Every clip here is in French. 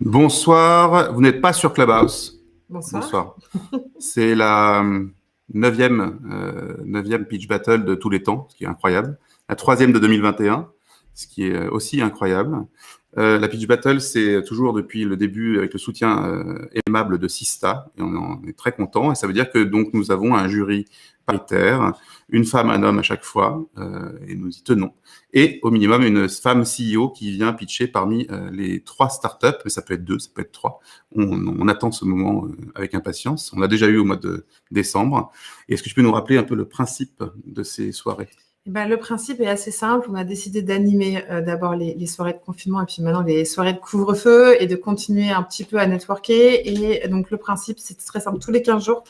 Bonsoir, vous n'êtes pas sur Clubhouse. Bonsoir. Bonsoir. C'est la neuvième pitch battle de tous les temps, ce qui est incroyable. La troisième de 2021, ce qui est aussi incroyable. La pitch battle, c'est toujours depuis le début avec le soutien aimable de Sista, et on en est très content. Et ça veut dire que donc nous avons un jury paritaire, une femme, un homme à chaque fois, et nous y tenons. Et au minimum une femme CEO qui vient pitcher parmi les 3 startups, mais ça peut être 2, ça peut être 3. On attend ce moment avec impatience. On l'a déjà eu au mois de décembre. Et est-ce que tu peux nous rappeler un peu le principe de ces soirées ? Le principe est assez simple. On a décidé d'animer d'abord les soirées de confinement et puis maintenant les soirées de couvre-feu et de continuer un petit peu à networker. Et donc, le principe, c'est très simple. Tous les 15 jours,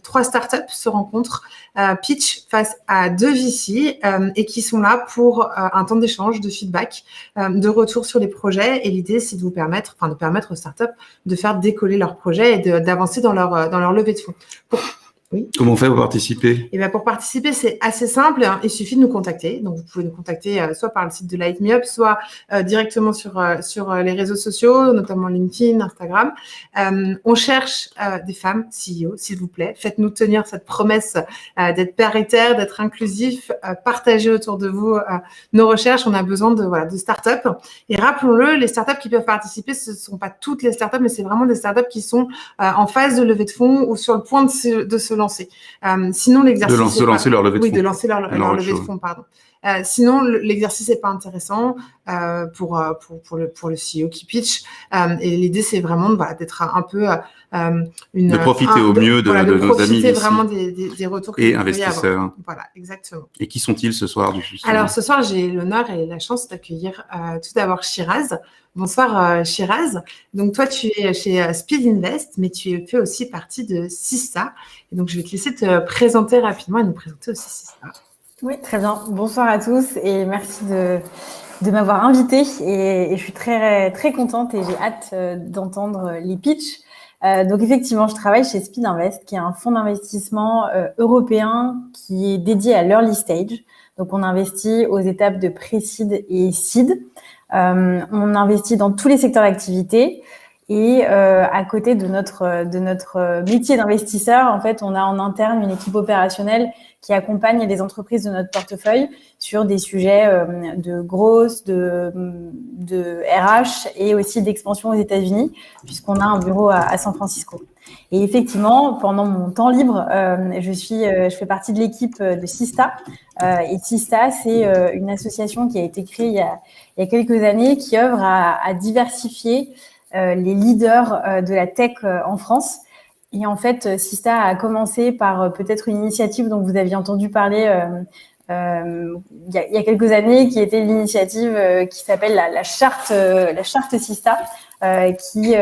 3 startups se rencontrent, pitch face à 2 VC et qui sont là pour un temps d'échange, de feedback, de retour sur les projets. Et l'idée, c'est de permettre aux startups de faire décoller leurs projets et d'avancer dans leur levée de fonds. Oui. Comment on fait pour participer ? Pour participer, c'est assez simple. Il suffit de nous contacter. Donc, vous pouvez nous contacter soit par le site de Light Me Up, soit directement sur les réseaux sociaux, notamment LinkedIn, Instagram. On cherche des femmes CEO, s'il vous plaît. Faites-nous tenir cette promesse d'être paritaire, d'être inclusif, partagez autour de vous nos recherches. On a besoin de startups. Et rappelons-le, les startups qui peuvent participer, ce ne sont pas toutes les startups, mais c'est vraiment des startups qui sont en phase de levée de fonds ou sur le point de se lancer. Sinon, l'exercice de lancer leur levée de fonds. Oui, de lancer leur levée de fonds, pardon. Sinon, l'exercice n'est pas intéressant pour le CEO qui pitch. Et l'idée, c'est vraiment d'être un peu de profiter au mieux de nos amis ici. Vraiment des retours et investisseurs. Voilà, exactement. Et qui sont-ils ce soir Alors, ce soir, j'ai l'honneur et la chance d'accueillir tout d'abord Shiraz. Bonsoir Shiraz. Donc, toi, tu es chez Speed Invest, mais tu fais aussi partie de Sista. Et donc, je vais te laisser te présenter rapidement et nous présenter aussi Sista. Oui, très bien. Bonsoir à tous et merci de m'avoir invitée. Et je suis très, très contente et j'ai hâte d'entendre les pitchs. Donc, effectivement, je travaille chez Speed Invest, qui est un fonds d'investissement européen qui est dédié à l'early stage. Donc, on investit aux étapes de pré-seed et seed. On investit dans tous les secteurs d'activité. Et à côté de notre métier d'investisseur, en fait, on a en interne une équipe opérationnelle qui accompagne les entreprises de notre portefeuille sur des sujets de growth, de RH et aussi d'expansion aux États-Unis, puisqu'on a un bureau à San Francisco. Et effectivement, pendant mon temps libre, je fais partie de l'équipe de Sista. Et Sista, c'est une association qui a été créée il y a quelques années qui œuvre à diversifier les leaders de la tech en France. Et en fait, Sista a commencé par peut-être une initiative dont vous aviez entendu parler il y a quelques années, qui était l'initiative qui s'appelle la charte Sista, qui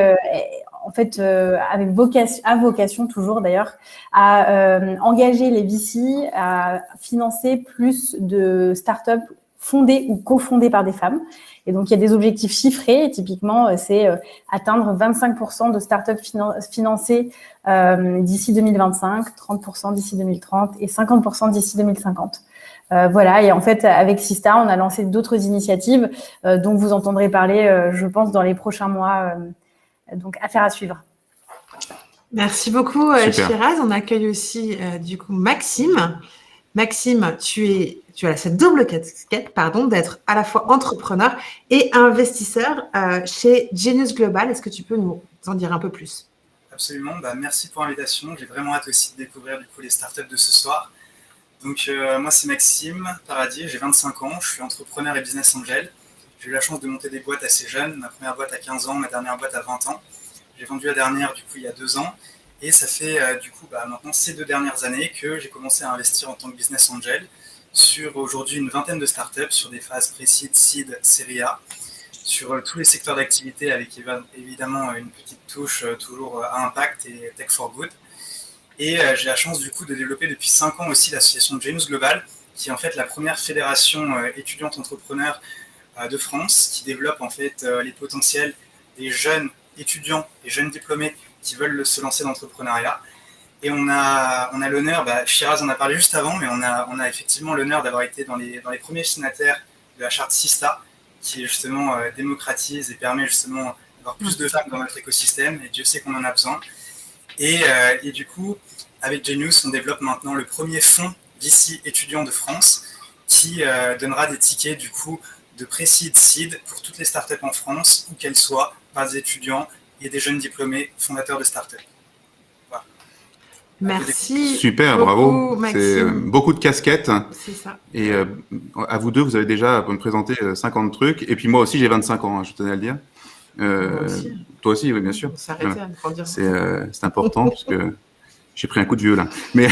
en fait a vocation toujours d'ailleurs à engager les VC à financer plus de startups fondées ou cofondées par des femmes. Et donc, il y a des objectifs chiffrés. Et typiquement, c'est atteindre 25% de startups financées d'ici 2025, 30% d'ici 2030 et 50% d'ici 2050. Voilà. Et en fait, avec Sista, on a lancé d'autres initiatives dont vous entendrez parler, je pense, dans les prochains mois. Donc, affaire à suivre. Merci beaucoup, Shiraz. On accueille aussi, du coup, Maxime. Maxime, tu as cette double casquette, d'être à la fois entrepreneur et investisseur chez Genius Global. Est-ce que tu peux nous en dire un peu plus ? Absolument. Merci pour l'invitation. J'ai vraiment hâte aussi de découvrir les startups de ce soir. Donc, moi, c'est Maxime Paradis. J'ai 25 ans. Je suis entrepreneur et business angel. J'ai eu la chance de monter des boîtes assez jeunes. Ma première boîte à 15 ans, ma dernière boîte à 20 ans. J'ai vendu la dernière, du coup, il y a 2 ans. Et ça fait maintenant ces 2 dernières années que j'ai commencé à investir en tant que business angel sur aujourd'hui une vingtaine de startups sur des phases pré-seed, seed, série A, sur tous les secteurs d'activité avec évidemment une petite touche toujours à impact et tech for good. Et j'ai la chance du coup de développer depuis 5 ans aussi l'association Genius Global, qui est en fait la première fédération étudiante entrepreneur de France, qui développe en fait les potentiels des jeunes étudiants et jeunes diplômés qui veulent se lancer dans l'entrepreneuriat. Et on a l'honneur, Shiraz en a parlé juste avant, mais on a effectivement l'honneur d'avoir été dans les premiers signataires de la charte Sista, qui justement démocratise et permet justement avoir plus de femmes dans notre écosystème, et Dieu sait qu'on en a besoin. Et du coup, avec Genius, on développe maintenant le premier fonds VC étudiant de France qui donnera des tickets du coup de pré-seed seed pour toutes les startups en France, où qu'elles soient, par des étudiants et des jeunes diplômés fondateurs de startups. Voilà. Merci. Super, beaucoup, bravo. C'est beaucoup de casquettes. C'est ça. Et à vous deux, vous avez déjà me présenté 50 trucs. Et puis moi aussi, j'ai 25 ans, hein, je tenais à le dire. Toi aussi, oui, bien sûr. On s'arrêtait voilà. À grandir. C'est important parce que j'ai pris un coup de vieux là. Mais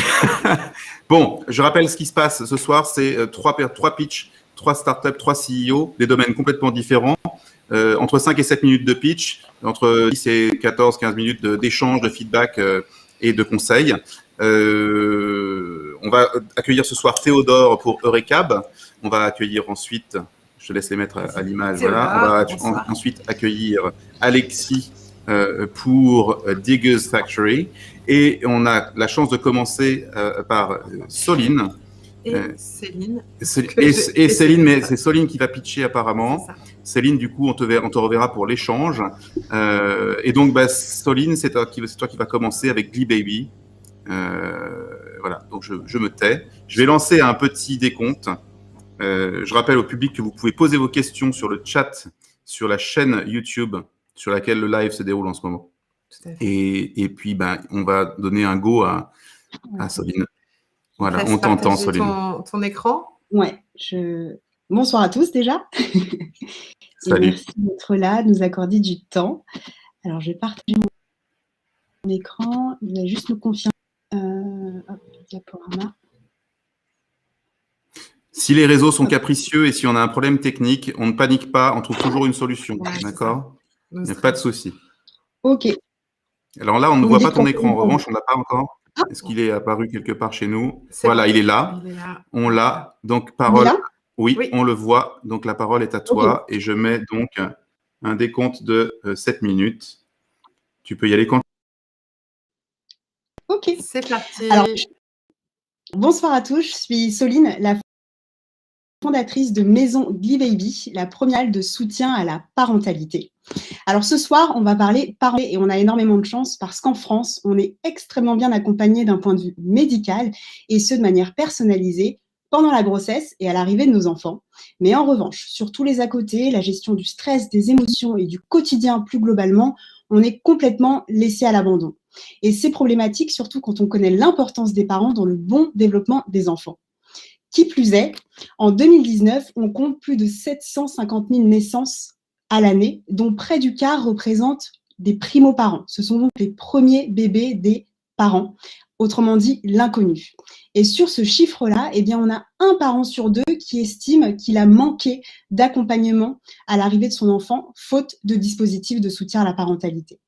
bon, je rappelle ce qui se passe ce soir. C'est trois pitchs, 3 startups, 3 CEO, des domaines complètement différents. Entre 5 et 7 minutes de pitch, entre 10 et 14, 15 minutes d'échange, de feedback et de conseils. On va accueillir ce soir Théodore pour Eurecab. On va accueillir ensuite, je te laisse les mettre à l'image, voilà. On va ensuite accueillir Alexis pour Diggers Factory. Et on a la chance de commencer par Soline. Et Céline. Et Céline, mais c'est Soline qui va pitcher apparemment. Céline, du coup, on te reverra pour l'échange. Et donc, Soline, c'est toi qui va commencer avec Glee Baby. Voilà, donc je me tais. Je vais lancer un petit décompte. Je rappelle au public que vous pouvez poser vos questions sur le chat, sur la chaîne YouTube sur laquelle le live se déroule en ce moment. Et puis, on va donner un go à Soline. Voilà, on t'entend, Soline. Ton écran. Ouais, bonsoir à tous déjà. Salut. Et merci d'être là, de nous accorder du temps. Alors, je vais partager mon écran. Vous allez juste nous confirmer. Diaporama. Si les réseaux sont capricieux et si on a un problème technique, on ne panique pas, on trouve toujours une solution. Ouais, d'accord ? Il n'y a pas de souci. OK. Alors là, on ne voit pas ton écran. En revanche, on ne l'a pas encore. Est-ce qu'il est apparu quelque part chez nous ? Voilà, il est là. On l'a. Donc, parole. Oui, on le voit. Donc, la parole est à toi. Okay. Et je mets donc un décompte de 7 minutes. Tu peux y aller quand. OK. C'est parti. Alors, bonsoir à tous. Je suis Soline, la fondatrice de Maison Glee Baby, la première de soutien à la parentalité. Alors ce soir, on va parler parents et on a énormément de chance parce qu'en France, on est extrêmement bien accompagné d'un point de vue médical et ce de manière personnalisée pendant la grossesse et à l'arrivée de nos enfants. Mais en revanche, sur tous les à côté, la gestion du stress, des émotions et du quotidien plus globalement, on est complètement laissé à l'abandon. Et c'est problématique surtout quand on connaît l'importance des parents dans le bon développement des enfants. Qui plus est, en 2019, on compte plus de 750 000 naissances à l'année, dont près du quart représentent des primo-parents. Ce sont donc les premiers bébés des parents, autrement dit l'inconnu. Et sur ce chiffre-là, eh bien, on a un parent sur 2 qui estime qu'il a manqué d'accompagnement à l'arrivée de son enfant, faute de dispositifs de soutien à la parentalité.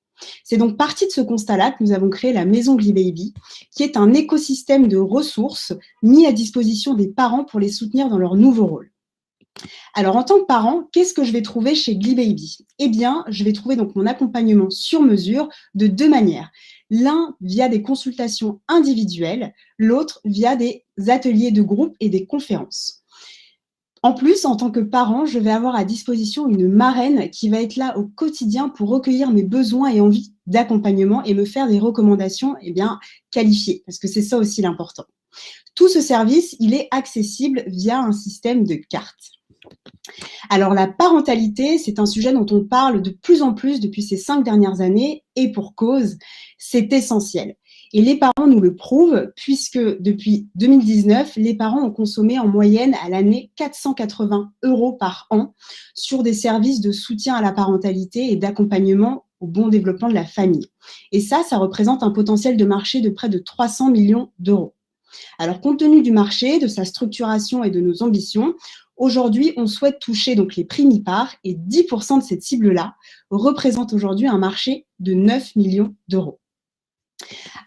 C'est donc parti de ce constat-là que nous avons créé la Maison Glee Baby, qui est un écosystème de ressources mis à disposition des parents pour les soutenir dans leur nouveau rôle. Alors, en tant que parent, qu'est-ce que je vais trouver chez Glee Baby ? Eh bien, je vais trouver donc mon accompagnement sur mesure de 2 manières. L'un via des consultations individuelles, l'autre via des ateliers de groupe et des conférences. En plus, en tant que parent, je vais avoir à disposition une marraine qui va être là au quotidien pour recueillir mes besoins et envies d'accompagnement et me faire des recommandations qualifiées, parce que c'est ça aussi l'important. Tout ce service, il est accessible via un système de cartes. Alors, la parentalité, c'est un sujet dont on parle de plus en plus depuis ces 5 dernières années, et pour cause, c'est essentiel. Et les parents nous le prouvent, puisque depuis 2019, les parents ont consommé en moyenne à l'année 480 € par an sur des services de soutien à la parentalité et d'accompagnement au bon développement de la famille. Et ça représente un potentiel de marché de près de 300 millions d'euros. Alors, compte tenu du marché, de sa structuration et de nos ambitions, aujourd'hui, on souhaite toucher donc les primipares et 10% de cette cible-là représente aujourd'hui un marché de 9 millions d'euros.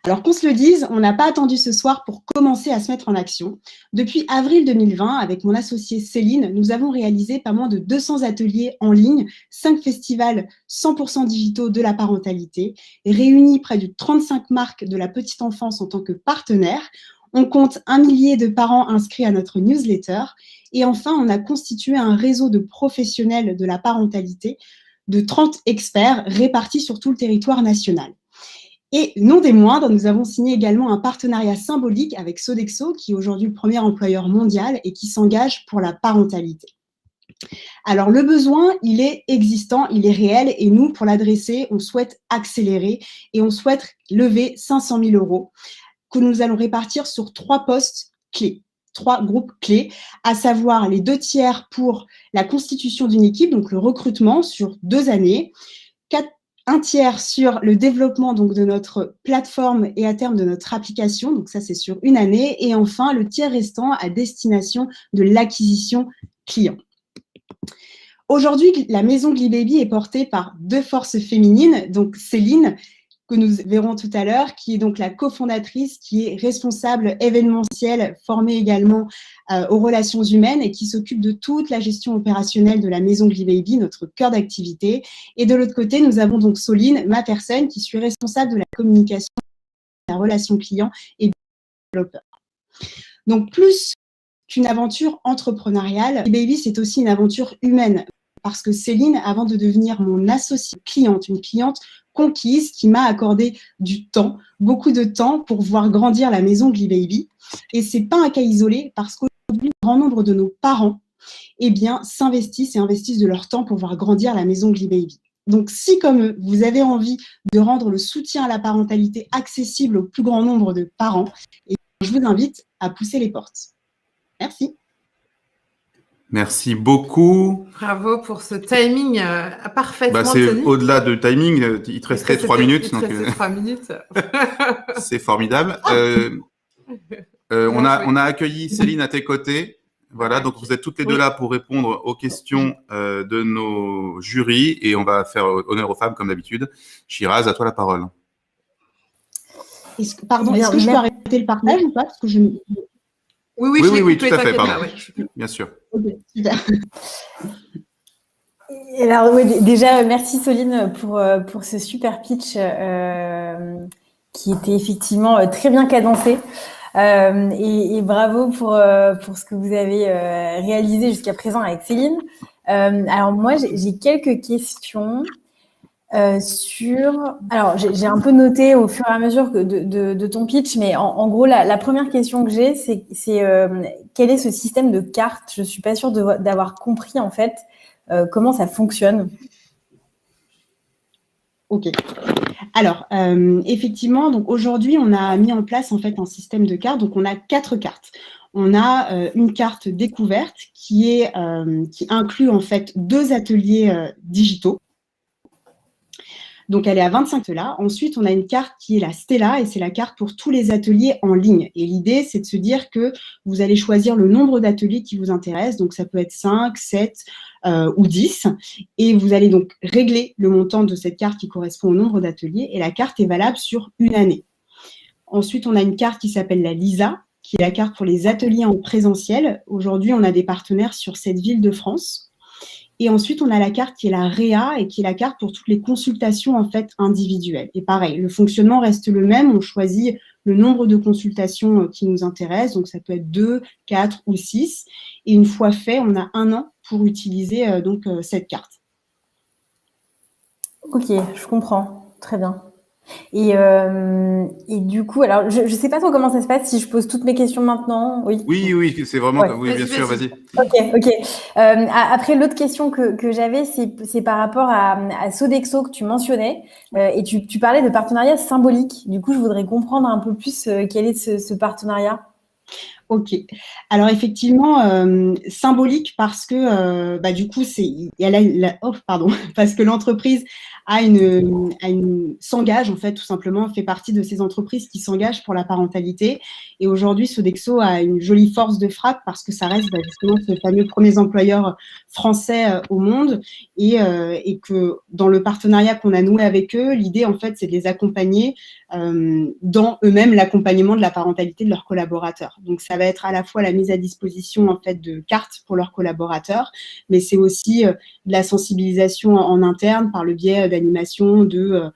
Alors qu'on se le dise, on n'a pas attendu ce soir pour commencer à se mettre en action. Depuis avril 2020, avec mon associée Céline, nous avons réalisé pas moins de 200 ateliers en ligne, 5 festivals 100% digitaux de la parentalité, réunis près de 35 marques de la petite enfance en tant que partenaires. On compte 1 millier de parents inscrits à notre newsletter. Et enfin, on a constitué un réseau de professionnels de la parentalité de 30 experts répartis sur tout le territoire national. Et non des moindres, nous avons signé également un partenariat symbolique avec Sodexo, qui est aujourd'hui le premier employeur mondial et qui s'engage pour la parentalité. Alors, le besoin, il est existant, il est réel, et nous, pour l'adresser, on souhaite accélérer et on souhaite lever 500 000 € que nous allons répartir sur 3 postes clés, 3 groupes clés, à savoir les 2 tiers pour la constitution d'une équipe, donc le recrutement sur 2 années, 1 tiers sur le développement donc, de notre plateforme et à terme de notre application, donc ça c'est sur 1 année, et enfin le tiers restant à destination de l'acquisition client. Aujourd'hui, la maison Glibaby est portée par 2 forces féminines, donc Céline, que nous verrons tout à l'heure, qui est donc la cofondatrice, qui est responsable événementielle, formée également aux relations humaines et qui s'occupe de toute la gestion opérationnelle de la maison Glibaby, notre cœur d'activité. Et de l'autre côté, nous avons donc Soline, ma personne, qui suis responsable de la communication, de la relation client et développeur. Donc, plus qu'une aventure entrepreneuriale, Glibaby, c'est aussi une aventure humaine. Parce que Céline, avant de devenir mon associée cliente, une cliente conquise qui m'a accordé du temps, beaucoup de temps pour voir grandir la maison Glibaby. Et ce n'est pas un cas isolé parce qu'aujourd'hui, un grand nombre de nos parents s'investissent et investissent de leur temps pour voir grandir la maison Glibaby. Donc, si comme eux, vous avez envie de rendre le soutien à la parentalité accessible au plus grand nombre de parents, je vous invite à pousser les portes. Merci. Merci beaucoup. Bravo pour ce timing parfaitement c'est tenu. Au-delà de timing, il te restait 3 minutes. Il te restait 3 minutes. C'est formidable. On a accueilli Céline à tes côtés. Voilà, donc vous êtes toutes les deux là pour répondre aux questions de nos jurys et on va faire honneur aux femmes comme d'habitude. Shiraz, à toi la parole. Est-ce que je peux arrêter le partage ou pas parce que je... Oui, tout à fait, pardon. Bien sûr. Okay, super. Et alors, déjà, merci Soline pour ce super pitch qui était effectivement très bien cadencé. Et bravo pour ce que vous avez réalisé jusqu'à présent avec Céline. Alors, moi, j'ai quelques questions. Alors, j'ai un peu noté au fur et à mesure de ton pitch, mais en gros, la première question que j'ai, c'est quel est ce système de cartes? Je suis pas sûre d'avoir compris en fait comment ça fonctionne. Ok. Alors, effectivement, donc aujourd'hui, on a mis en place en fait un système de cartes. Donc, on a 4 cartes. On a une carte découverte qui inclut en fait 2 ateliers digitaux. Donc, elle est à 25 là. Ensuite, on a une carte qui est la Stella et c'est la carte pour tous les ateliers en ligne. Et l'idée, c'est de se dire que vous allez choisir le nombre d'ateliers qui vous intéressent. Donc, ça peut être 5, 7 ou 10. Et vous allez donc régler le montant de cette carte qui correspond au nombre d'ateliers. Et la carte est valable sur 1 année. Ensuite, on a une carte qui s'appelle la Lisa, qui est la carte pour les ateliers en présentiel. Aujourd'hui, on a des partenaires sur 7 villes de France. Et ensuite, on a la carte qui est la Réa et qui est la carte pour toutes les consultations en fait individuelles. Et pareil, le fonctionnement reste le même. On choisit le nombre de consultations qui nous intéressent. Donc, ça peut être 2, 4 ou 6. Et une fois fait, on a 1 an pour utiliser cette carte. Ok, je comprends. Très bien. Et du coup, alors je ne sais pas trop comment ça se passe si je pose toutes mes questions maintenant. Oui, c'est vraiment. Ouais. Oui, bien sûr, vas-y. Ok. Après, l'autre question que j'avais, c'est par rapport à Sodexo que tu mentionnais et tu parlais de partenariat symbolique. Du coup, je voudrais comprendre un peu plus quel est ce partenariat. Ok. Alors effectivement, symbolique parce que du coup, parce que l'entreprise s'engage en fait tout simplement, fait partie de ces entreprises qui s'engagent pour la parentalité. Et aujourd'hui, Sodexo a une jolie force de frappe parce que ça reste justement ce fameux premier employeur français au monde et que dans le partenariat qu'on a noué avec eux, l'idée en fait, c'est de les accompagner dans eux-mêmes l'accompagnement de la parentalité de leurs collaborateurs. Donc, ça va être à la fois la mise à disposition en fait de cartes pour leurs collaborateurs, mais c'est aussi de la sensibilisation en interne par le biais d'animations, de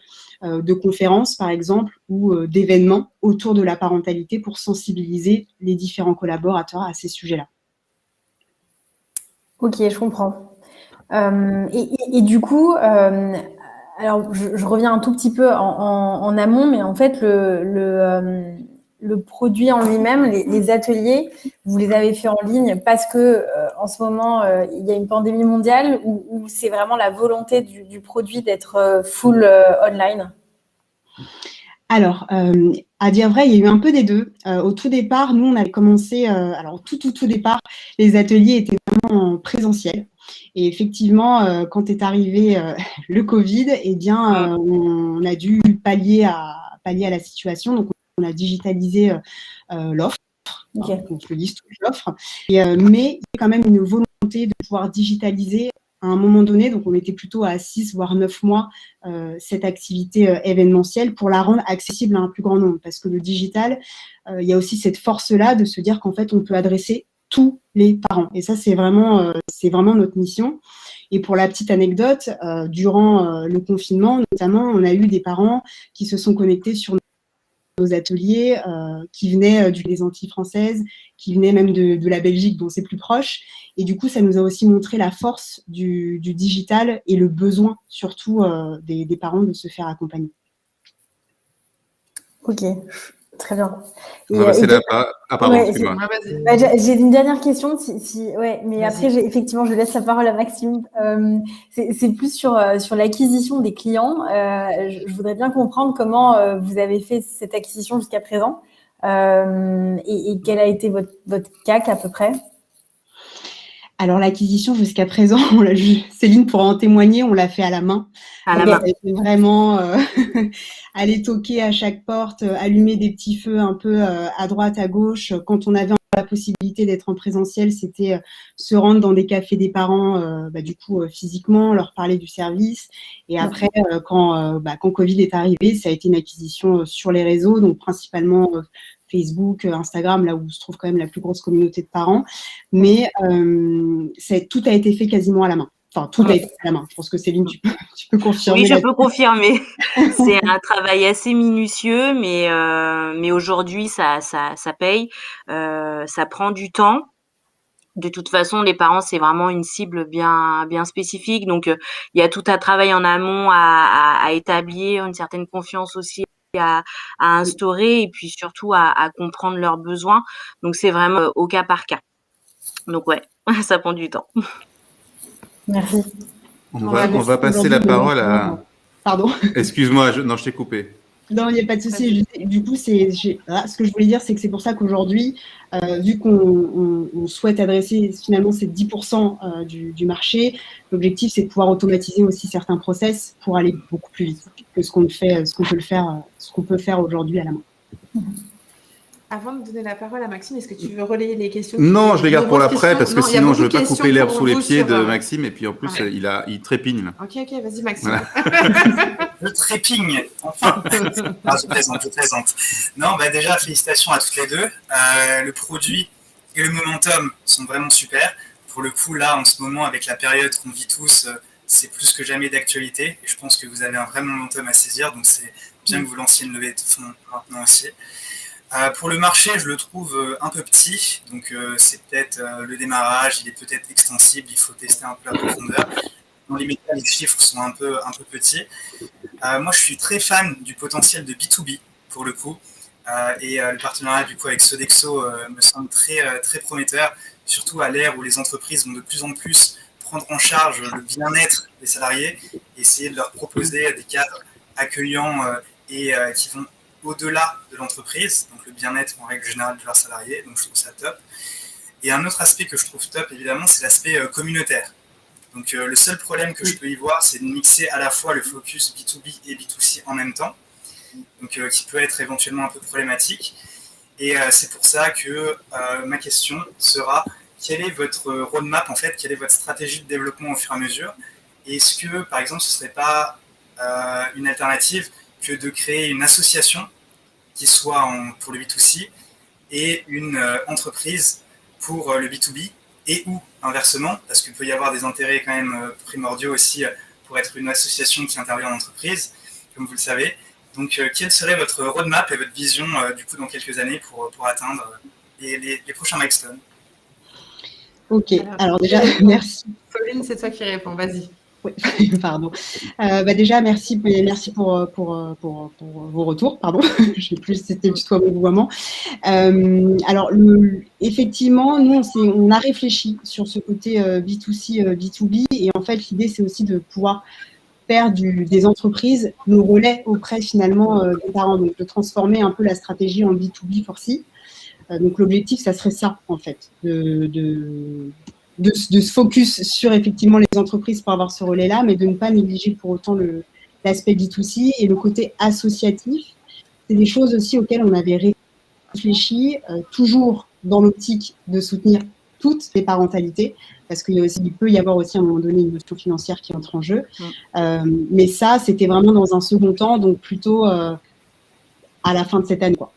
conférences par exemple ou d'événements autour de la parentalité pour sensibiliser les différents collaborateurs à ces sujets-là. Ok, je comprends. Et du coup, alors je reviens un tout petit peu en amont, mais en fait, le produit en lui-même, les ateliers, vous les avez fait en ligne parce que en ce moment, il y a une pandémie mondiale ou c'est vraiment la volonté du produit d'être full online? Alors, à dire vrai, il y a eu un peu des deux. Au tout départ, nous, on avait commencé, alors tout départ, les ateliers étaient vraiment en présentiel. Et effectivement, quand est arrivé le Covid, eh bien, on a dû pallier à la situation. Donc, on a digitalisé l'offre. Okay. On se le dit, toute l'offre. Mais il y a quand même une volonté de pouvoir digitaliser à un moment donné, donc on était plutôt à 6 voire 9 mois, cette activité événementielle pour la rendre accessible à un plus grand nombre. Parce que le digital, il y a aussi cette force-là de se dire qu'en fait, on peut adresser tous les parents. Et ça, c'est vraiment notre mission. Et pour la petite anecdote, durant le confinement, notamment, on a eu des parents qui se sont connectés sur nos ateliers, qui venaient des Antilles françaises, qui venaient même de la Belgique, dont c'est plus proche. Et du coup, ça nous a aussi montré la force du digital et le besoin, surtout, des parents de se faire accompagner. Ok, très bien. On va passer là. Ah, pardon, ouais, excuse-moi. J'ai une dernière question, mais après, effectivement, je laisse la parole à Maxime. C'est plus sur l'acquisition des clients. Je voudrais bien comprendre comment vous avez fait cette acquisition jusqu'à présent et quel a été votre CAC à peu près. Alors, l'acquisition jusqu'à présent, Céline pourra en témoigner, on l'a fait à la main. À la main. C'était vraiment aller toquer à chaque porte, allumer des petits feux un peu à droite, à gauche. Quand on avait la possibilité d'être en présentiel, c'était se rendre dans des cafés des parents, physiquement, leur parler du service. Et après, quand Covid est arrivé, ça a été une acquisition sur les réseaux, donc principalement Facebook, Instagram, là où se trouve quand même la plus grosse communauté de parents. Mais tout a été fait quasiment à la main. Enfin, tout a été fait à la main. Je pense que Céline, tu peux confirmer. Oui, je peux confirmer. C'est un travail assez minutieux, mais aujourd'hui, ça paye. Ça prend du temps. De toute façon, les parents, c'est vraiment une cible bien spécifique. Donc, il y a tout un travail en amont à établir, une certaine confiance aussi à instaurer et puis surtout à comprendre leurs besoins. Donc, c'est vraiment au cas par cas. Donc, ouais, ça prend du temps. Merci. On va passer la parole à... Pardon. Excuse-moi, je t'ai coupé. Non, il n'y a pas de souci. Du coup, ce que je voulais dire, c'est que c'est pour ça qu'aujourd'hui, vu qu'on souhaite adresser finalement ces 10% du marché, l'objectif, c'est de pouvoir automatiser aussi certains process pour aller beaucoup plus vite que ce qu'on peut faire aujourd'hui à la main. Avant de donner la parole à Maxime, est-ce que tu veux relayer les questions? Non, je les garde pour l'après parce que sinon je ne veux pas couper l'herbe sous les pieds de sur... Maxime et puis en plus il trépigne. Là. Ok, vas-y Maxime. Voilà. Je trépigne, enfin. Je plaisante. Non, déjà, félicitations à toutes les deux. Le produit et le momentum sont vraiment super. Pour le coup, là, en ce moment, avec la période qu'on vit tous, c'est plus que jamais d'actualité. Et je pense que vous avez un vrai momentum à saisir. Donc, c'est bien que vous lanciez une levée de fonds maintenant aussi. Pour le marché, je le trouve un peu petit, donc c'est peut-être le démarrage, il est peut-être extensible, il faut tester un peu la profondeur. Dans les médias, les chiffres sont un peu petits. Moi, je suis très fan du potentiel de B2B, pour le coup, et le partenariat du coup avec Sodexo me semble très prometteur, surtout à l'ère où les entreprises vont de plus en plus prendre en charge le bien-être des salariés, et essayer de leur proposer des cadres accueillants et qui vont au-delà de l'entreprise, donc le bien-être en règle générale de leurs salariés, donc je trouve ça top. Et un autre aspect que je trouve top, évidemment, c'est l'aspect communautaire. Donc le seul problème que je peux y voir, c'est de mixer à la fois le focus B2B et B2C en même temps, donc qui peut être éventuellement un peu problématique. Et c'est pour ça que ma question sera, quelle est votre roadmap, en fait, quelle est votre stratégie de développement au fur et à mesure? Et est-ce que, par exemple, ce ne serait pas une alternative que de créer une association qui soit pour le B2C et une entreprise pour le B2B et ou inversement, parce qu'il peut y avoir des intérêts quand même primordiaux aussi pour être une association qui intervient en entreprise, comme vous le savez. Donc, quelle serait votre roadmap et votre vision du coup dans quelques années pour atteindre les prochains milestones? Ok, alors déjà, merci. Pauline, c'est toi qui réponds, vas-y. Oui, pardon. Déjà, merci pour vos retours. Pardon, je sais plus si c'était le tutoiement ou vouvoiement. Alors, effectivement, nous, on a réfléchi sur ce côté B2C, B2B, et en fait, l'idée, c'est aussi de pouvoir faire des entreprises nos relais auprès finalement des parents, donc de transformer un peu la stratégie en B2B for C. Donc, l'objectif, ça serait ça, en fait, de se focus sur effectivement les entreprises pour avoir ce relais-là, mais de ne pas négliger pour autant l'aspect B2C et le côté associatif. C'est des choses aussi auxquelles on avait réfléchi, toujours dans l'optique de soutenir toutes les parentalités, parce qu'il peut y avoir aussi à un moment donné une notion financière qui entre en jeu. Mais ça, c'était vraiment dans un second temps, donc plutôt à la fin de cette année, quoi.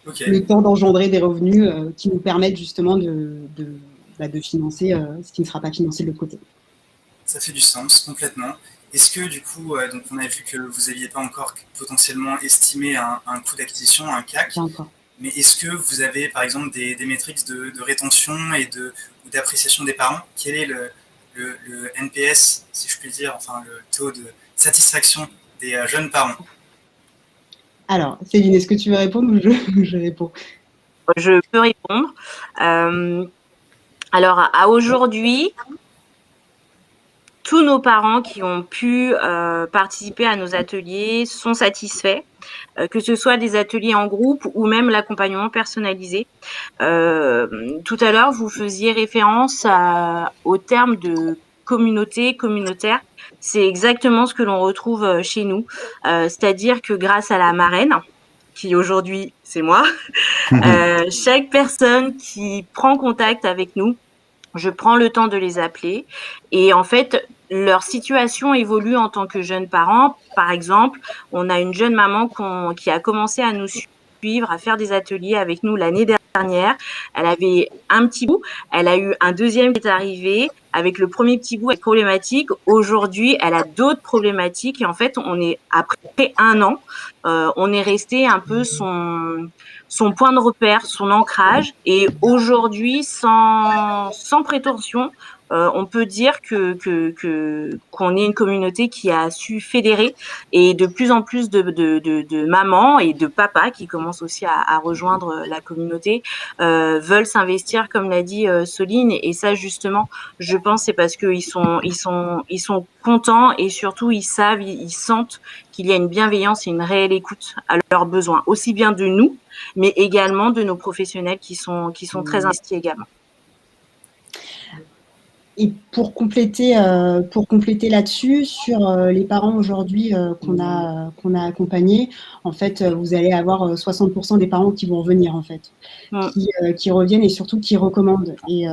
Okay. Le temps d'engendrer des revenus qui nous permettent justement de financer ce qui ne sera pas financé de l'autre côté. Ça fait du sens, complètement. Est-ce que du coup, donc on a vu que vous n'aviez pas encore potentiellement estimé un coût d'acquisition, un CAC, mais est-ce que vous avez par exemple des métriques de rétention et ou d'appréciation des parents? Quel est le NPS, si je puis dire, enfin le taux de satisfaction des jeunes parents? Alors, Céline, est-ce que tu veux répondre ou je réponds? Je peux répondre. Alors, à aujourd'hui, tous nos parents qui ont pu participer à nos ateliers sont satisfaits, que ce soit des ateliers en groupe ou même l'accompagnement personnalisé. Tout à l'heure, vous faisiez référence au terme de communautaire. C'est exactement ce que l'on retrouve chez nous. C'est-à-dire que grâce à la marraine, qui aujourd'hui c'est moi, chaque personne qui prend contact avec nous, je prends le temps de les appeler et en fait, leur situation évolue en tant que jeunes parents. Par exemple, on a une jeune maman qui a commencé à nous suivre, à faire des ateliers avec nous l'année dernière. Elle avait un petit bout, elle a eu un deuxième qui est arrivé. Avec le premier petit bout avec problématique, aujourd'hui, elle a d'autres problématiques et en fait, on est après un an, on est resté un peu son point de repère, son ancrage. Et aujourd'hui, sans prétention, on peut dire qu'on est une communauté qui a su fédérer et de plus en plus de mamans et de papas qui commencent aussi à rejoindre la communauté veulent s'investir, comme l'a dit Soline. Et ça, justement, je pense c'est parce qu'ils sont contents et surtout ils savent, ils sentent qu'il y a une bienveillance et une réelle écoute à leurs besoins, aussi bien de nous, mais également de nos professionnels qui sont très investis également. Et pour compléter là-dessus, sur les parents aujourd'hui qu'on a accompagnés, en fait, vous allez avoir 60% des parents qui vont revenir, en fait, qui reviennent et surtout qui recommandent. Et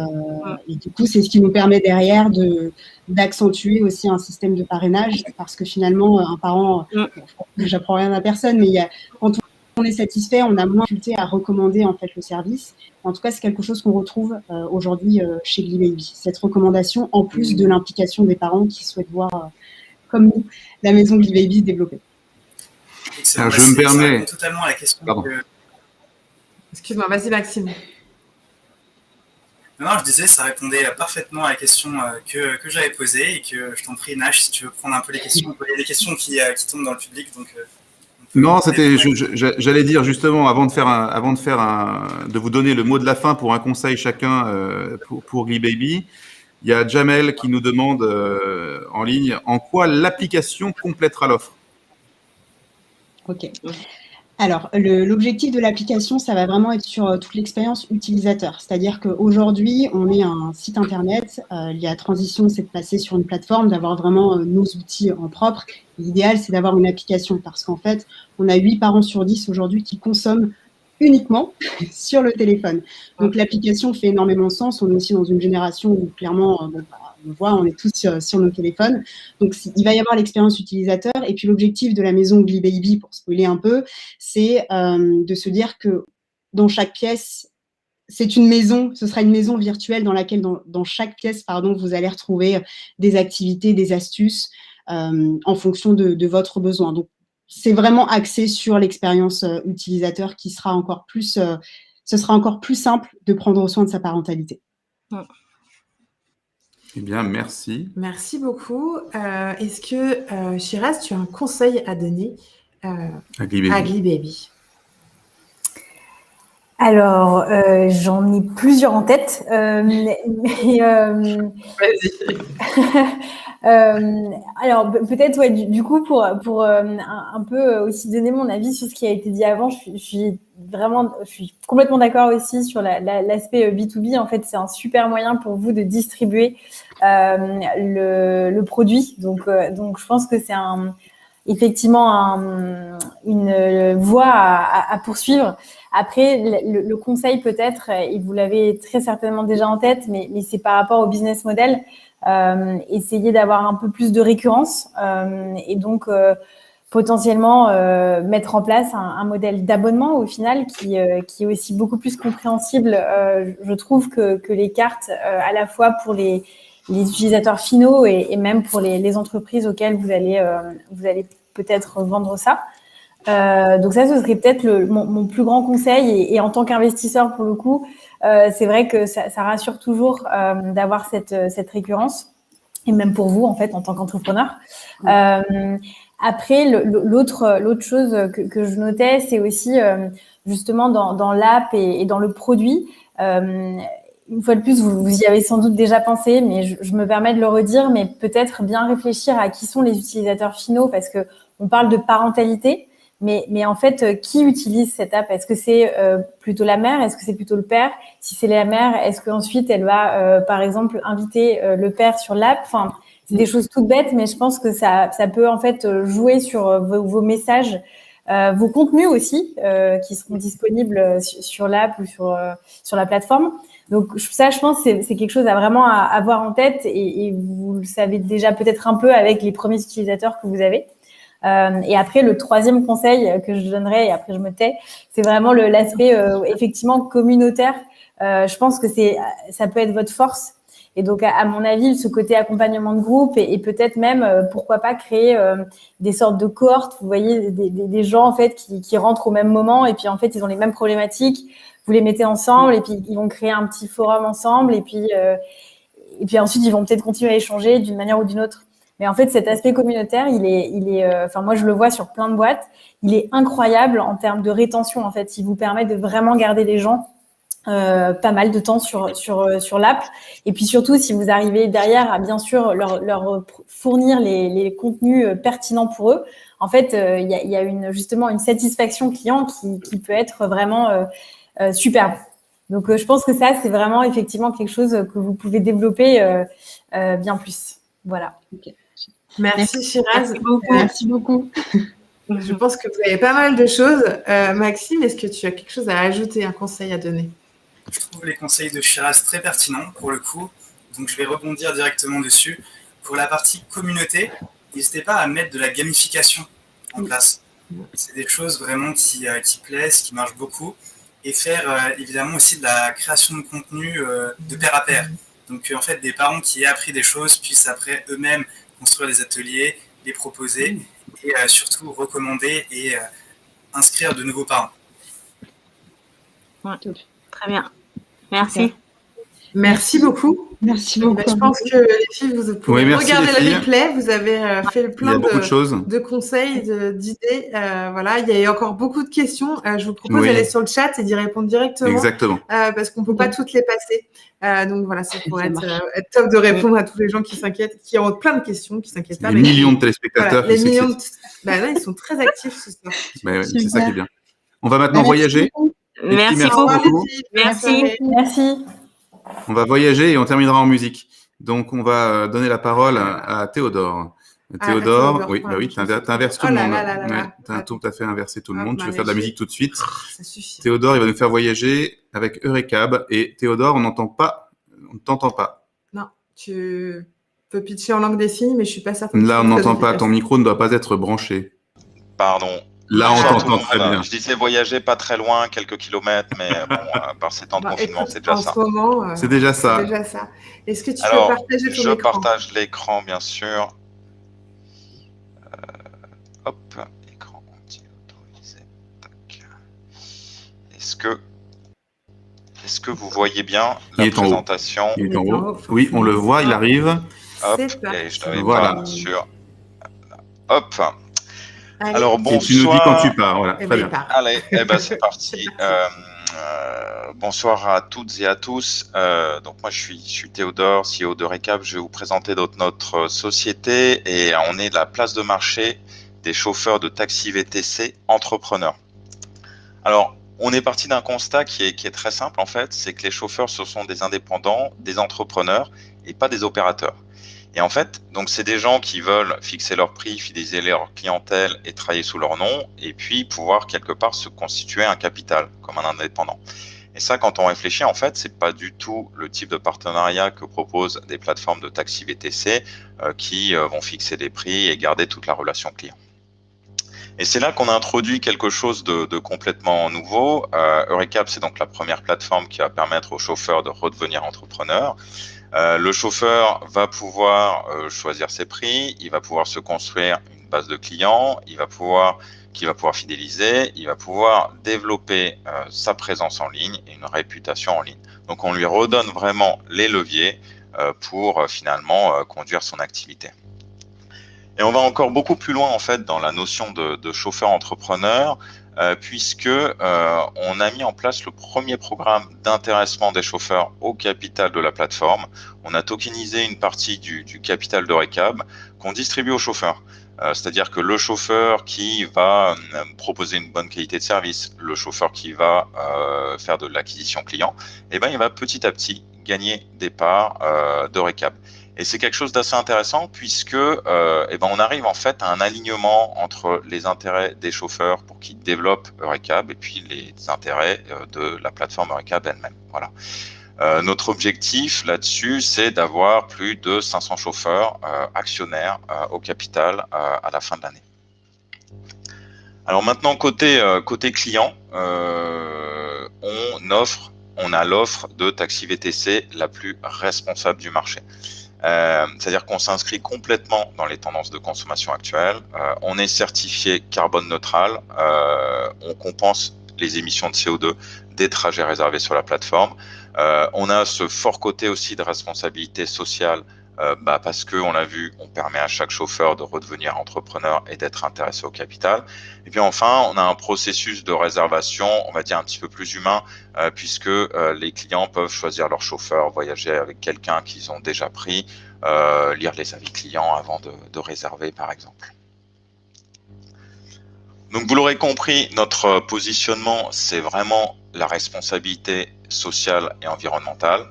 du coup, c'est ce qui nous permet derrière d'accentuer aussi un système de parrainage, parce que finalement, un parent, j'apprends rien à personne, mais quand on est satisfait, on a moins de difficulté à recommander en fait le service. En tout cas, c'est quelque chose qu'on retrouve aujourd'hui chez Glibaby. Cette recommandation, en plus de l'implication des parents qui souhaitent voir, comme nous, la maison Glibaby se développer. Alors, je me permets. Totalement à la question. Excuse-moi, vas-y Maxime. Non, je disais, ça répondait parfaitement à la question que j'avais posée et que je t'en prie, Nash, si tu veux prendre un peu les questions. Il y a des questions qui tombent dans le public, donc. Non, j'allais dire justement, avant de vous donner le mot de la fin pour un conseil chacun pour Glibaby, il y a Jamel qui nous demande en ligne en quoi l'application complétera l'offre. Ok. Alors, l'objectif de l'application, ça va vraiment être sur toute l'expérience utilisateur. C'est-à-dire qu'aujourd'hui, on est un site Internet. La transition, c'est de passer sur une plateforme, d'avoir vraiment nos outils en propre. L'idéal, c'est d'avoir une application parce qu'en fait, on a 8 parents sur 10 aujourd'hui qui consomment uniquement sur le téléphone. Donc, l'application fait énormément de sens. On est aussi dans une génération où, clairement, on voit, on est tous sur nos téléphones. Donc, il va y avoir l'expérience utilisateur. Et puis, l'objectif de la maison Glibaby, pour spoiler un peu, c'est de se dire que dans chaque pièce, c'est une maison, ce sera une maison virtuelle dans laquelle, dans chaque pièce, vous allez retrouver des activités, des astuces en fonction de votre besoin. Donc, c'est vraiment axé sur l'expérience utilisateur qui sera encore plus ce sera encore plus simple de prendre soin de sa parentalité. Eh bien, merci. Merci beaucoup. Est-ce que, Shiraz, tu as un conseil à donner à Glee Baby? Alors, j'en ai plusieurs en tête, mais Vas-y. alors peut-être ouais, du coup pour un peu aussi donner mon avis sur ce qui a été dit avant, je suis complètement d'accord aussi sur l'aspect B2B. En fait, c'est un super moyen pour vous de distribuer le produit. Donc je pense que c'est effectivement une voie à poursuivre. Après, le conseil peut-être, et vous l'avez très certainement déjà en tête, mais c'est par rapport au business model. Essayer d'avoir un peu plus de récurrence et donc potentiellement mettre en place un modèle d'abonnement au final qui est aussi beaucoup plus compréhensible, je trouve, que les cartes à la fois pour les utilisateurs finaux et même pour les entreprises auxquelles vous allez peut-être vendre ça. Donc ça, ce serait peut-être mon plus grand conseil. Et en tant qu'investisseur, pour le coup, c'est vrai que ça rassure toujours d'avoir cette récurrence. Et même pour vous, en fait, en tant qu'entrepreneur. Après, l'autre chose que je notais, c'est aussi justement dans l'app et dans le produit. Une fois de plus, vous y avez sans doute déjà pensé, mais je me permets de le redire, mais peut-être bien réfléchir à qui sont les utilisateurs finaux, parce que on parle de parentalité. Mais en fait, qui utilise cette app? Est-ce que c'est plutôt la mère? Est-ce que c'est plutôt le père? Si c'est la mère, est-ce qu'ensuite elle va, par exemple, inviter le père sur l'app? Enfin, c'est des choses toutes bêtes, mais je pense que ça peut en fait jouer sur vos messages, vos contenus aussi, qui seront disponibles sur l'app ou sur la plateforme. Donc ça, je pense, c'est quelque chose à vraiment avoir en tête, et vous le savez déjà peut-être un peu avec les premiers utilisateurs que vous avez. Et après, le troisième conseil que je donnerais, et après je me tais, c'est vraiment l'aspect effectivement communautaire. Je pense que ça peut être votre force. Et donc, à mon avis, ce côté accompagnement de groupe et peut-être même, pourquoi pas créer des sortes de cohortes. Vous voyez, des gens en fait qui rentrent au même moment, et puis en fait ils ont les mêmes problématiques. Vous les mettez ensemble, et puis ils vont créer un petit forum ensemble, et puis ensuite ils vont peut-être continuer à échanger d'une manière ou d'une autre. Mais en fait, cet aspect communautaire, enfin moi je le vois sur plein de boîtes, il est incroyable en termes de rétention. En fait, il vous permet de vraiment garder les gens pas mal de temps sur l'app. Et puis surtout, si vous arrivez derrière à bien sûr leur fournir les contenus pertinents pour eux, en fait, il y a justement une satisfaction client qui peut être vraiment superbe. Donc, je pense que ça, c'est vraiment effectivement quelque chose que vous pouvez développer bien plus. Voilà. Okay. Merci Shiraz. Merci beaucoup. Je pense que vous avez pas mal de choses. Maxime, est-ce que tu as quelque chose à ajouter, un conseil à donner? Je trouve les conseils de Shiraz très pertinents pour le coup, donc je vais rebondir directement dessus. Pour la partie communauté, n'hésitez pas à mettre de la gamification en place. C'est des choses vraiment qui plaisent, qui marchent beaucoup, et faire évidemment aussi de la création de contenu de pair à pair. Donc en fait, des parents qui aient appris des choses puissent après eux-mêmes construire des ateliers, les proposer, et surtout recommander et inscrire de nouveaux parents. Ouais, très bien. Merci. Merci beaucoup. Merci beaucoup. Je pense que les filles, vous pouvez regarder le replay. Vous avez fait plein de conseils, d'idées. Voilà, il y a encore beaucoup de questions. Je vous propose d'aller sur le chat et d'y répondre directement. Exactement. Parce qu'on ne peut pas toutes les passer. Donc voilà, ça pourrait être top de répondre à tous les gens qui s'inquiètent, qui ont plein de questions, qui s'inquiètent pas. Les millions de téléspectateurs. Voilà, les millions là, ils sont très actifs ce soir. C'est ça qui est bien. On va maintenant voyager. Merci beaucoup. Merci. On va voyager et on terminera en musique. Donc, on va donner la parole à Théodore. Théodore, oui, bah oui, tu inverses tout le monde. Tu as tout à fait inversé tout le monde. Tu veux faire de la musique tout de suite. Ça suffit. Théodore, il va nous faire voyager avec Eurecab. Et Théodore, on ne t'entend pas. Non, tu peux pitcher en langue des signes, mais je ne suis pas certaine. Là, on n'entend pas. Ton micro ne doit pas être branché. Pardon. Là, on t'entend très bien. Je disais voyager pas très loin, quelques kilomètres, mais bon, par ces temps de confinement, c'est déjà ça. En ce moment, c'est déjà ça. Est-ce que tu peux partager ton écran? Je partage l'écran, bien sûr. Hop, écran entier autorisé. Est-ce que Est-ce que vous voyez bien Il la est en haut. présentation? Il est en haut. Oui, on le voit, il arrive. Hop, C'est parti. et je n'avais Voilà. pas sur... Hop. Allez. Alors, Et tu nous dis quand tu bonsoir. pars. Voilà, Eh très ben, il bien. part. Allez, eh ben, c'est parti. C'est parti. Bonsoir à toutes et à tous. Donc moi, je suis Théodore, CEO de Recap. Je vais vous présenter notre société et on est de la place de marché des chauffeurs de taxi VTC entrepreneurs. Alors, on est parti d'un constat qui est très simple en fait, c'est que les chauffeurs, ce sont des indépendants, des entrepreneurs et pas des opérateurs. Et en fait, donc c'est des gens qui veulent fixer leur prix, fidéliser leur clientèle et travailler sous leur nom, et puis pouvoir quelque part se constituer un capital comme un indépendant. Et ça, quand on réfléchit, en fait, c'est pas du tout le type de partenariat que proposent des plateformes de taxi VTC qui vont fixer des prix et garder toute la relation client. Et c'est là qu'on a introduit quelque chose de complètement nouveau. Recap, c'est donc la première plateforme qui va permettre aux chauffeurs de redevenir entrepreneurs. Le chauffeur va pouvoir choisir ses prix, il va pouvoir se construire une base de clients, qui va pouvoir fidéliser, il va pouvoir développer sa présence en ligne et une réputation en ligne. Donc on lui redonne vraiment les leviers pour finalement conduire son activité. Et on va encore beaucoup plus loin en fait dans la notion de chauffeur entrepreneur, puisque on a mis en place le premier programme d'intéressement des chauffeurs au capital de la plateforme. On a tokenisé une partie du capital de Recap qu'on distribue aux chauffeurs. C'est-à-dire que le chauffeur qui va proposer une bonne qualité de service, le chauffeur qui va faire de l'acquisition client, eh ben, il va petit à petit gagner des parts de Recap. Et c'est quelque chose d'assez intéressant puisque eh ben on arrive en fait à un alignement entre les intérêts des chauffeurs pour qu'ils développent Recap et puis les intérêts de la plateforme Recap elle-même. Voilà. Notre objectif là-dessus, c'est d'avoir plus de 500 chauffeurs actionnaires au capital à la fin de l'année. Alors maintenant, côté client, on a l'offre de taxi VTC la plus responsable du marché. C'est-à-dire qu'on s'inscrit complètement dans les tendances de consommation actuelles. On est certifié carbone neutral. On compense les émissions de CO2 des trajets réservés sur la plateforme. On a ce fort côté aussi de responsabilité sociale parce que on l'a vu, on permet à chaque chauffeur de redevenir entrepreneur et d'être intéressé au capital. Et puis enfin, on a un processus de réservation, on va dire un petit peu plus humain, puisque les clients peuvent choisir leur chauffeur, voyager avec quelqu'un qu'ils ont déjà pris, lire les avis clients avant de réserver, par exemple. Donc vous l'aurez compris, notre positionnement, c'est vraiment la responsabilité sociale et environnementale.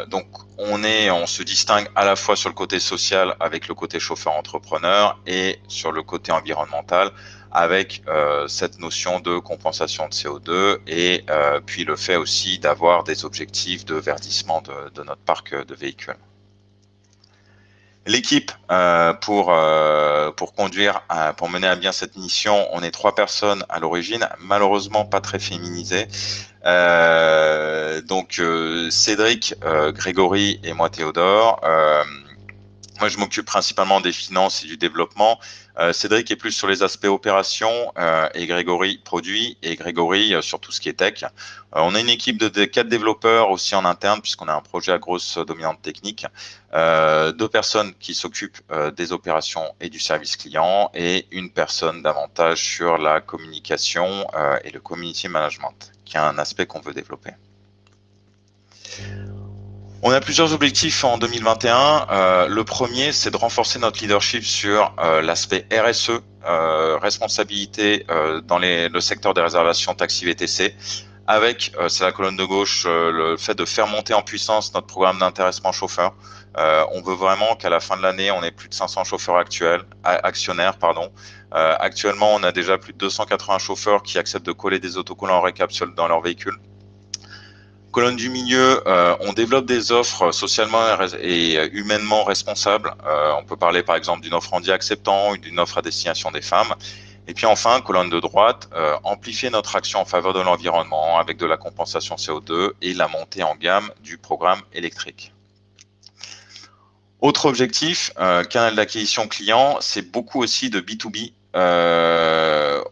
Donc on se distingue à la fois sur le côté social avec le côté chauffeur entrepreneur et sur le côté environnemental avec cette notion de compensation de CO2 et puis le fait aussi d'avoir des objectifs de verdissement de notre parc de véhicules. L'équipe pour mener à bien cette mission, on est 3 personnes à l'origine, malheureusement pas très féminisées. Donc Cédric, Grégory et moi Théodore. Moi, je m'occupe principalement des finances et du développement. Cédric est plus sur les aspects opérations et Grégory produit et Grégory sur tout ce qui est tech. On a une équipe de 4 développeurs aussi en interne puisqu'on a un projet à grosse dominante technique. 2 personnes qui s'occupent des opérations et du service client et une personne davantage sur la communication et le community management, qui est un aspect qu'on veut développer. On a plusieurs objectifs en 2021. Le premier, c'est de renforcer notre leadership sur l'aspect RSE, responsabilité dans le secteur des réservations taxi VTC, avec, c'est la colonne de gauche, le fait de faire monter en puissance notre programme d'intéressement chauffeur. On veut vraiment qu'à la fin de l'année, on ait plus de 500 chauffeurs actionnaires. Actuellement, on a déjà plus de 280 chauffeurs qui acceptent de coller des autocollants Recap dans leur véhicule. Colonne du milieu, on développe des offres socialement et humainement responsables. On peut parler par exemple d'une offre handi acceptant ou d'une offre à destination des femmes. Et puis enfin, colonne de droite, amplifier notre action en faveur de l'environnement avec de la compensation CO2 et la montée en gamme du programme électrique. Autre objectif, canal d'acquisition client, c'est beaucoup aussi de B2B Alors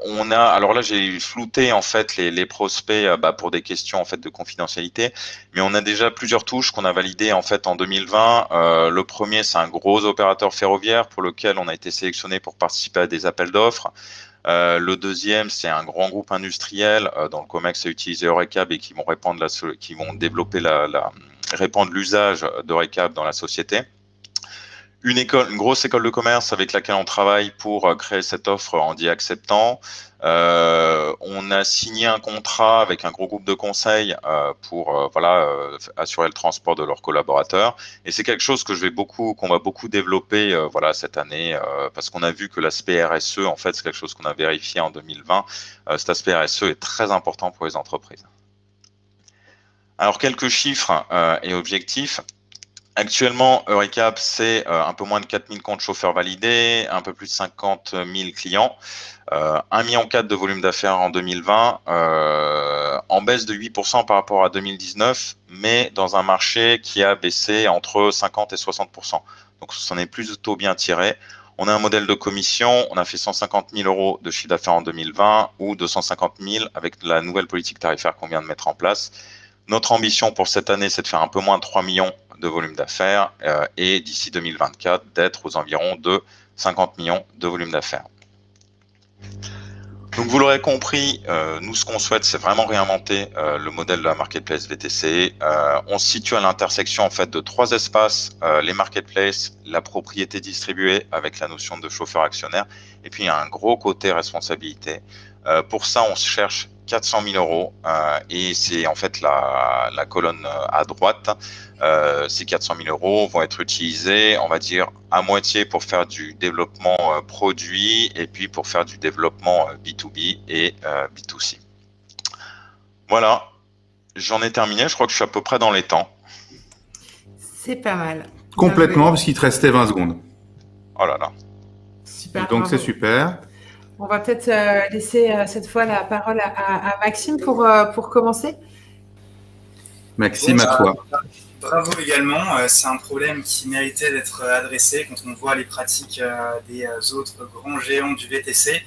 là, j'ai flouté en fait les prospects pour des questions en fait de confidentialité, mais on a déjà plusieurs touches qu'on a validées en fait en 2020. Le premier, c'est un gros opérateur ferroviaire pour lequel on a été sélectionné pour participer à des appels d'offres. Le deuxième, c'est un grand groupe industriel dont le COMEX a utilisé Eurecab et qui vont développer répandre l'usage d'Eurecab dans la société. Une grosse école de commerce avec laquelle on travaille pour créer cette offre en dit acceptant. On a signé un contrat avec un gros groupe de conseil pour assurer le transport de leurs collaborateurs. Et c'est quelque chose qu'on va beaucoup développer cette année parce qu'on a vu que l'aspect RSE, en fait, c'est quelque chose qu'on a vérifié en 2020. Cet aspect RSE est très important pour les entreprises. Alors, quelques chiffres et objectifs. Actuellement, Eurecab, c'est un peu moins de 4000 comptes chauffeurs validés, un peu plus de 50 000 clients, 1,4 million de volume d'affaires en 2020, en baisse de 8% par rapport à 2019, mais dans un marché qui a baissé entre 50 et 60%. Donc, c'en est plutôt bien tiré. On a un modèle de commission, on a fait 150 000 euros de chiffre d'affaires en 2020 ou 250 000 avec la nouvelle politique tarifaire qu'on vient de mettre en place. Notre ambition pour cette année, c'est de faire un peu moins de 3 millions de volume d'affaires et d'ici 2024, d'être aux environs de 50 millions de volume d'affaires. Donc vous l'aurez compris, nous ce qu'on souhaite, c'est vraiment réinventer le modèle de la marketplace VTC. On se situe à l'intersection en fait de 3 espaces, les marketplaces, la propriété distribuée avec la notion de chauffeur actionnaire, et puis un gros côté responsabilité. Pour ça, on se cherche 400 000 euros et c'est en fait la colonne à droite. Ces 400 000 euros vont être utilisés, on va dire, à moitié pour faire du développement produit et puis pour faire du développement B2B et B2C. Voilà, j'en ai terminé. Je crois que je suis à peu près dans les temps. C'est pas mal. Complètement, parce qu'il te restait 20 secondes. Oh là là. Super. Donc, c'est super. On va peut-être laisser cette fois la parole à Maxime pour commencer. Maxime, à toi. Bravo également. C'est un problème qui méritait d'être adressé quand on voit les pratiques des autres grands géants du VTC.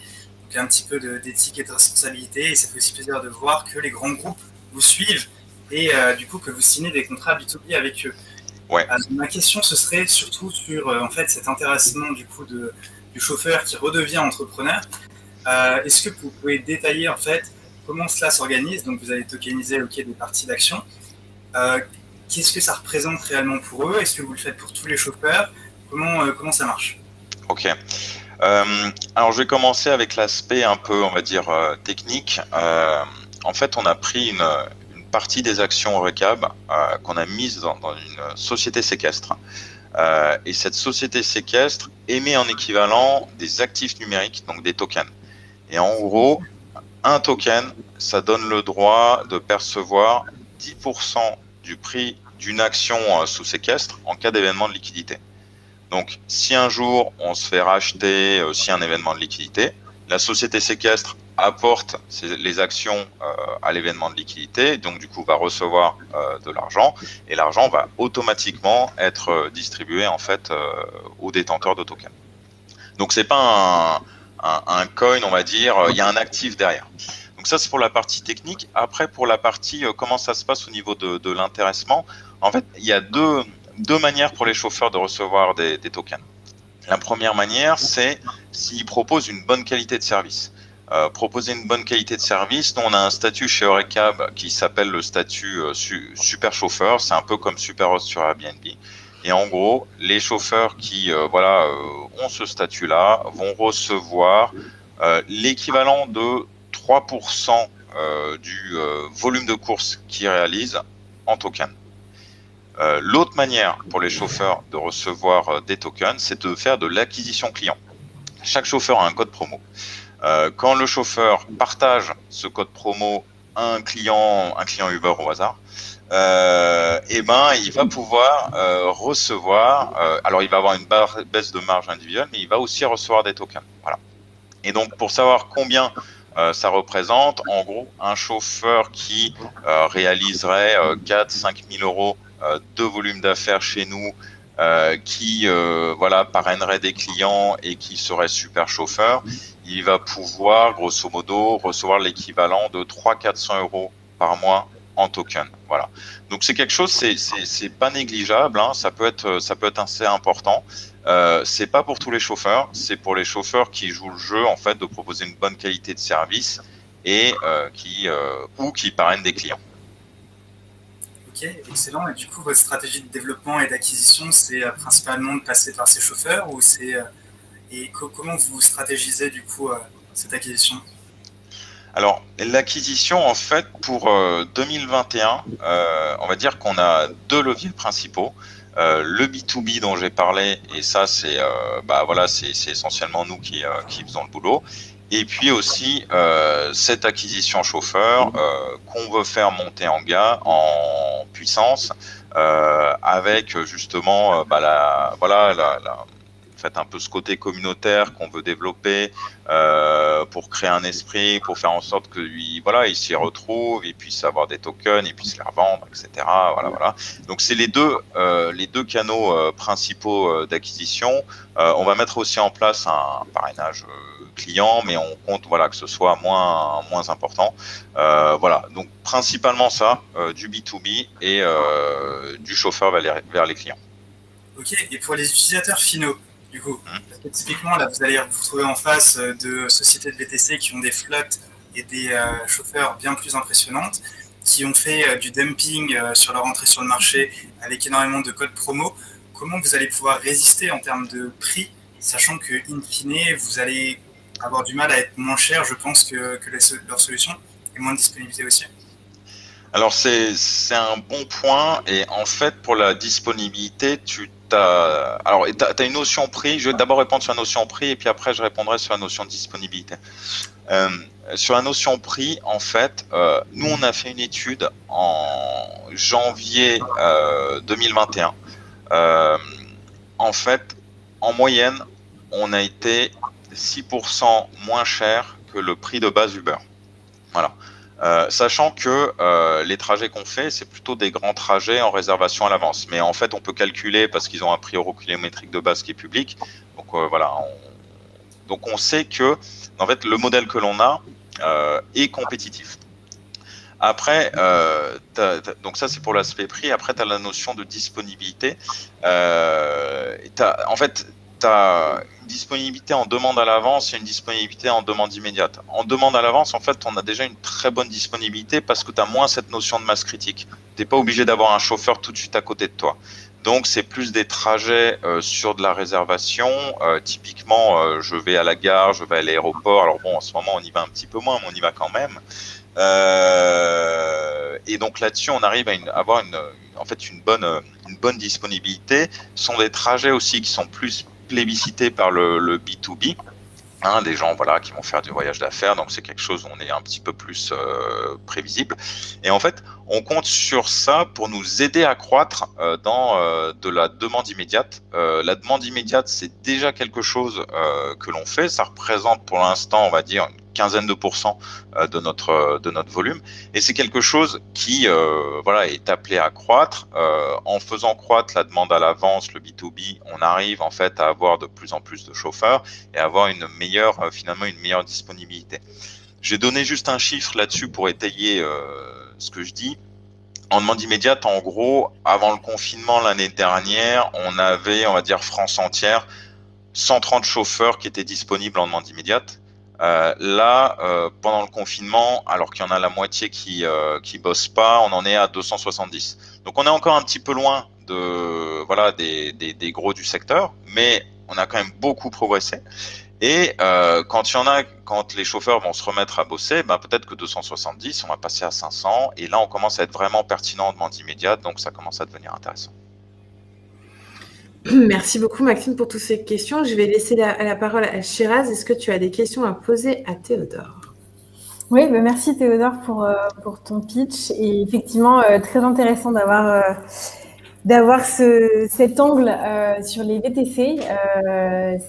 Donc un petit peu d'éthique et de responsabilité. Et ça fait aussi plaisir de voir que les grands groupes vous suivent et du coup que vous signez des contrats B2B avec eux. Ouais. Ma question, ce serait surtout sur en fait cet intéressement du coup du chauffeur qui redevient entrepreneur. Est-ce que vous pouvez détailler en fait comment cela s'organise? Donc vous allez tokeniser des parties d'action. Qu'est-ce que ça représente réellement pour eux? Est-ce que vous le faites pour tous les chauffeurs? Comment ça marche? Ok. Alors je vais commencer avec l'aspect un peu, on va dire, technique. En fait, on a pris une partie des actions Eurecab qu'on a mise dans une société séquestre. Et cette société séquestre émet en équivalent des actifs numériques, donc des tokens. Et en gros, un token, ça donne le droit de percevoir 10% du prix d'une action sous séquestre en cas d'événement de liquidité. Donc, si un jour on se fait racheter aussi un événement de liquidité, la société séquestre apporte les actions à l'événement de liquidité, donc du coup va recevoir de l'argent et l'argent va automatiquement être distribué en fait aux détenteurs de tokens. Donc c'est pas un coin, on va dire, il y a un actif derrière. Donc ça c'est pour la partie technique. Après pour la partie comment ça se passe au niveau de l'intéressement, en fait il y a deux manières pour les chauffeurs de recevoir des tokens. La première manière c'est s'ils proposent une bonne qualité de service. Proposer une bonne qualité de service. Nous, on a un statut chez Eurecab qui s'appelle le statut super chauffeur. C'est un peu comme Superhost sur Airbnb. Et en gros, les chauffeurs qui ont ce statut-là vont recevoir l'équivalent de 3% du volume de course qu'ils réalisent en token. L'autre manière pour les chauffeurs de recevoir des tokens, c'est de faire de l'acquisition client. Chaque chauffeur a un code promo. Quand le chauffeur partage ce code promo à un client Uber au hasard, il va pouvoir recevoir. Alors, il va avoir une baisse de marge individuelle, mais il va aussi recevoir des tokens. Voilà. Et donc, pour savoir combien ça représente, en gros, un chauffeur qui réaliserait 4-5 000 euros de volume d'affaires chez nous, qui parrainerait des clients et qui serait super chauffeur, il va pouvoir, grosso modo, recevoir l'équivalent de 300-400 € par mois en token. Voilà. Donc c'est quelque chose, c'est pas négligeable, hein, ça peut être assez important. C'est pas pour tous les chauffeurs, c'est pour les chauffeurs qui jouent le jeu en fait de proposer une bonne qualité de service et qui parrainent des clients. Ok, excellent. Et du coup, votre stratégie de développement et d'acquisition, c'est principalement de passer par ces chauffeurs ou comment vous stratégisez du coup cette acquisition? Alors, l'acquisition, en fait, pour 2021, on va dire qu'on a deux leviers principaux. Le B2B dont j'ai parlé, et ça, c'est essentiellement nous qui faisons le boulot. Et puis aussi cette acquisition chauffeur qu'on veut faire monter en puissance avec justement en fait un peu ce côté communautaire qu'on veut développer pour créer un esprit, pour faire en sorte que il s'y retrouve, il puisse avoir des tokens, il puisse les revendre, etc. Voilà. Donc c'est les deux canaux principaux d'acquisition. On va mettre aussi en place un parrainage client, mais on compte que ce soit moins important. Donc principalement ça, du B2B et du chauffeur vers les clients. Ok, et pour les utilisateurs finaux, du coup, parce que typiquement, là, vous allez vous retrouver en face de sociétés de VTC qui ont des flottes et des chauffeurs bien plus impressionnantes, qui ont fait du dumping sur leur entrée sur le marché avec énormément de codes promo. Comment vous allez pouvoir résister en termes de prix, sachant que, in fine, vous allez avoir du mal à être moins cher, je pense, que leur solution, et moins de disponibilité aussi? Alors c'est un bon point, et en fait pour la disponibilité t'as une notion prix. Je vais d'abord répondre sur la notion prix et puis après je répondrai sur la notion de disponibilité. Sur la notion prix, en fait, nous on a fait une étude en janvier 2021. En fait, en moyenne, on a été 6% moins cher que le prix de base Uber. Voilà. Sachant que les trajets qu'on fait, c'est plutôt des grands trajets en réservation à l'avance. Mais en fait, on peut calculer parce qu'ils ont un prix eurokilométrique de base qui est public. Donc donc on sait que en fait le modèle que l'on a est compétitif. Après, donc ça c'est pour l'aspect prix. Après, tu as la notion de disponibilité. En fait, tu as une disponibilité en demande à l'avance et une disponibilité en demande immédiate. En demande à l'avance, en fait, on a déjà une très bonne disponibilité parce que tu as moins cette notion de masse critique. Tu n'es pas obligé d'avoir un chauffeur tout de suite à côté de toi. Donc, c'est plus des trajets sur de la réservation. Typiquement, je vais à la gare, je vais à l'aéroport. Alors bon, en ce moment, on y va un petit peu moins, mais on y va quand même. Et donc là-dessus, on arrive à avoir une bonne disponibilité. Ce sont des trajets aussi qui sont plus plébiscités par le B2B, des gens qui vont faire du voyage d'affaires, donc c'est quelque chose où on est un petit peu plus prévisible. Et en fait, on compte sur ça pour nous aider à croître dans de la demande immédiate. La demande immédiate, c'est déjà quelque chose que l'on fait. Ça représente pour l'instant, on va dire, une quinzaine de pourcents de notre volume, et c'est quelque chose qui est appelé à croître. En faisant croître la demande à l'avance, le B2B, on arrive en fait à avoir de plus en plus de chauffeurs et avoir une meilleure disponibilité. J'ai donné juste un chiffre là-dessus pour étayer ce que je dis. En demande immédiate, en gros, avant le confinement l'année dernière, on avait, on va dire, France entière, 130 chauffeurs qui étaient disponibles en demande immédiate. Pendant le confinement, alors qu'il y en a la moitié qui bossent pas, on en est à 270. Donc on est encore un petit peu loin des gros du secteur, mais on a quand même beaucoup progressé. Et quand les chauffeurs vont se remettre à bosser, peut-être que 270, on va passer à 500, et là on commence à être vraiment pertinent en demande immédiate, donc ça commence à devenir intéressant. Merci beaucoup Maxime pour toutes ces questions. Je vais laisser la parole à Shiraz. Est-ce que tu as des questions à poser à Théodore? Oui, merci Théodore pour ton pitch. Et effectivement, très intéressant d'avoir cet angle sur les VTC.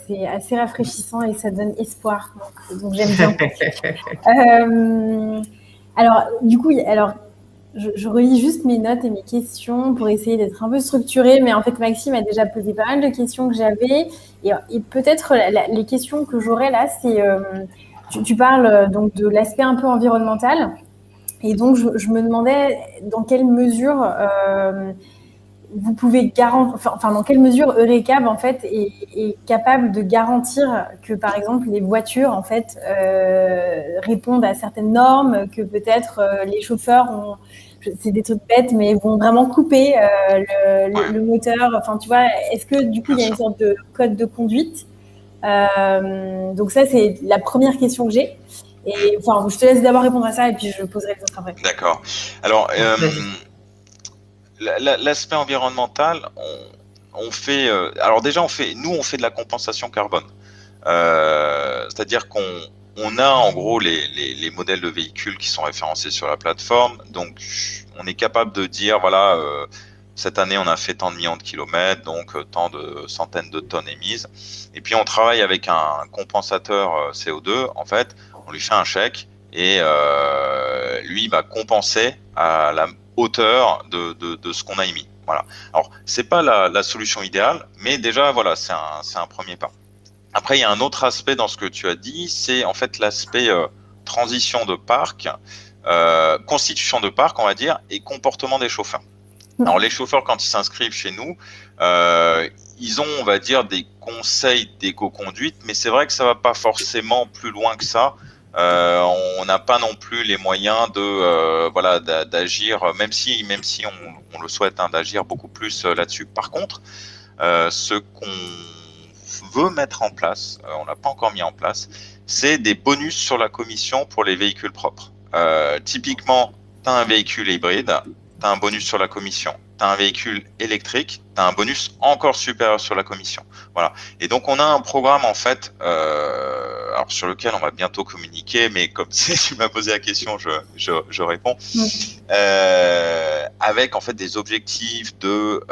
C'est assez rafraîchissant et ça donne espoir. Donc j'aime bien. Alors, du coup, Je relis juste mes notes et mes questions pour essayer d'être un peu structurée, mais en fait, Maxime a déjà posé pas mal de questions que j'avais. Et peut-être les questions que j'aurais là, c'est tu parles donc de l'aspect un peu environnemental. Et donc, je me demandais dans quelle mesure vous pouvez garantir, enfin, dans quelle mesure Eurecab en fait est capable de garantir que, par exemple, les voitures en fait répondent à certaines normes, que peut-être les chauffeurs ont, c'est des trucs bêtes, mais vont vraiment couper le moteur. Enfin, tu vois, est-ce que du coup il y a une sorte de code de conduite? Donc ça, c'est la première question que j'ai. Et enfin, je te laisse d'abord répondre à ça et puis je poserai les autres après. D'accord. Alors, l'aspect environnemental, on fait. Alors déjà, on fait de la compensation carbone. C'est-à-dire qu'on a en gros les modèles de véhicules qui sont référencés sur la plateforme. Donc, on est capable de dire voilà. Cette année, on a fait tant de millions de kilomètres, donc tant de centaines de tonnes émises. Et puis, on travaille avec un compensateur CO2. En fait, on lui fait un chèque et lui va compenser à la hauteur de ce qu'on a émis. Voilà. Alors, c'est pas la solution idéale, mais déjà, voilà, c'est un premier pas. Après, il y a un autre aspect dans ce que tu as dit, c'est en fait l'aspect transition de parc, constitution de parc, on va dire, et comportement des chauffeurs. Alors les chauffeurs, quand ils s'inscrivent chez nous, ils ont, on va dire, des conseils d'éco-conduite, mais c'est vrai que ça va pas forcément plus loin que ça. On n'a pas non plus les moyens de voilà d'agir, même si on le souhaite, hein, d'agir beaucoup plus là-dessus. Par contre, ce qu'on veut mettre en place, on l'a pas encore mis en place, c'est des bonus sur la commission pour les véhicules propres. Typiquement, tu as un véhicule hybride, tu as un bonus sur la commission. Tu as un véhicule électrique, tu as un bonus encore supérieur sur la commission. Voilà. Et donc, on a un programme, en fait, alors sur lequel on va bientôt communiquer, mais comme tu m'as posé la question, je réponds. Avec, en fait, des objectifs de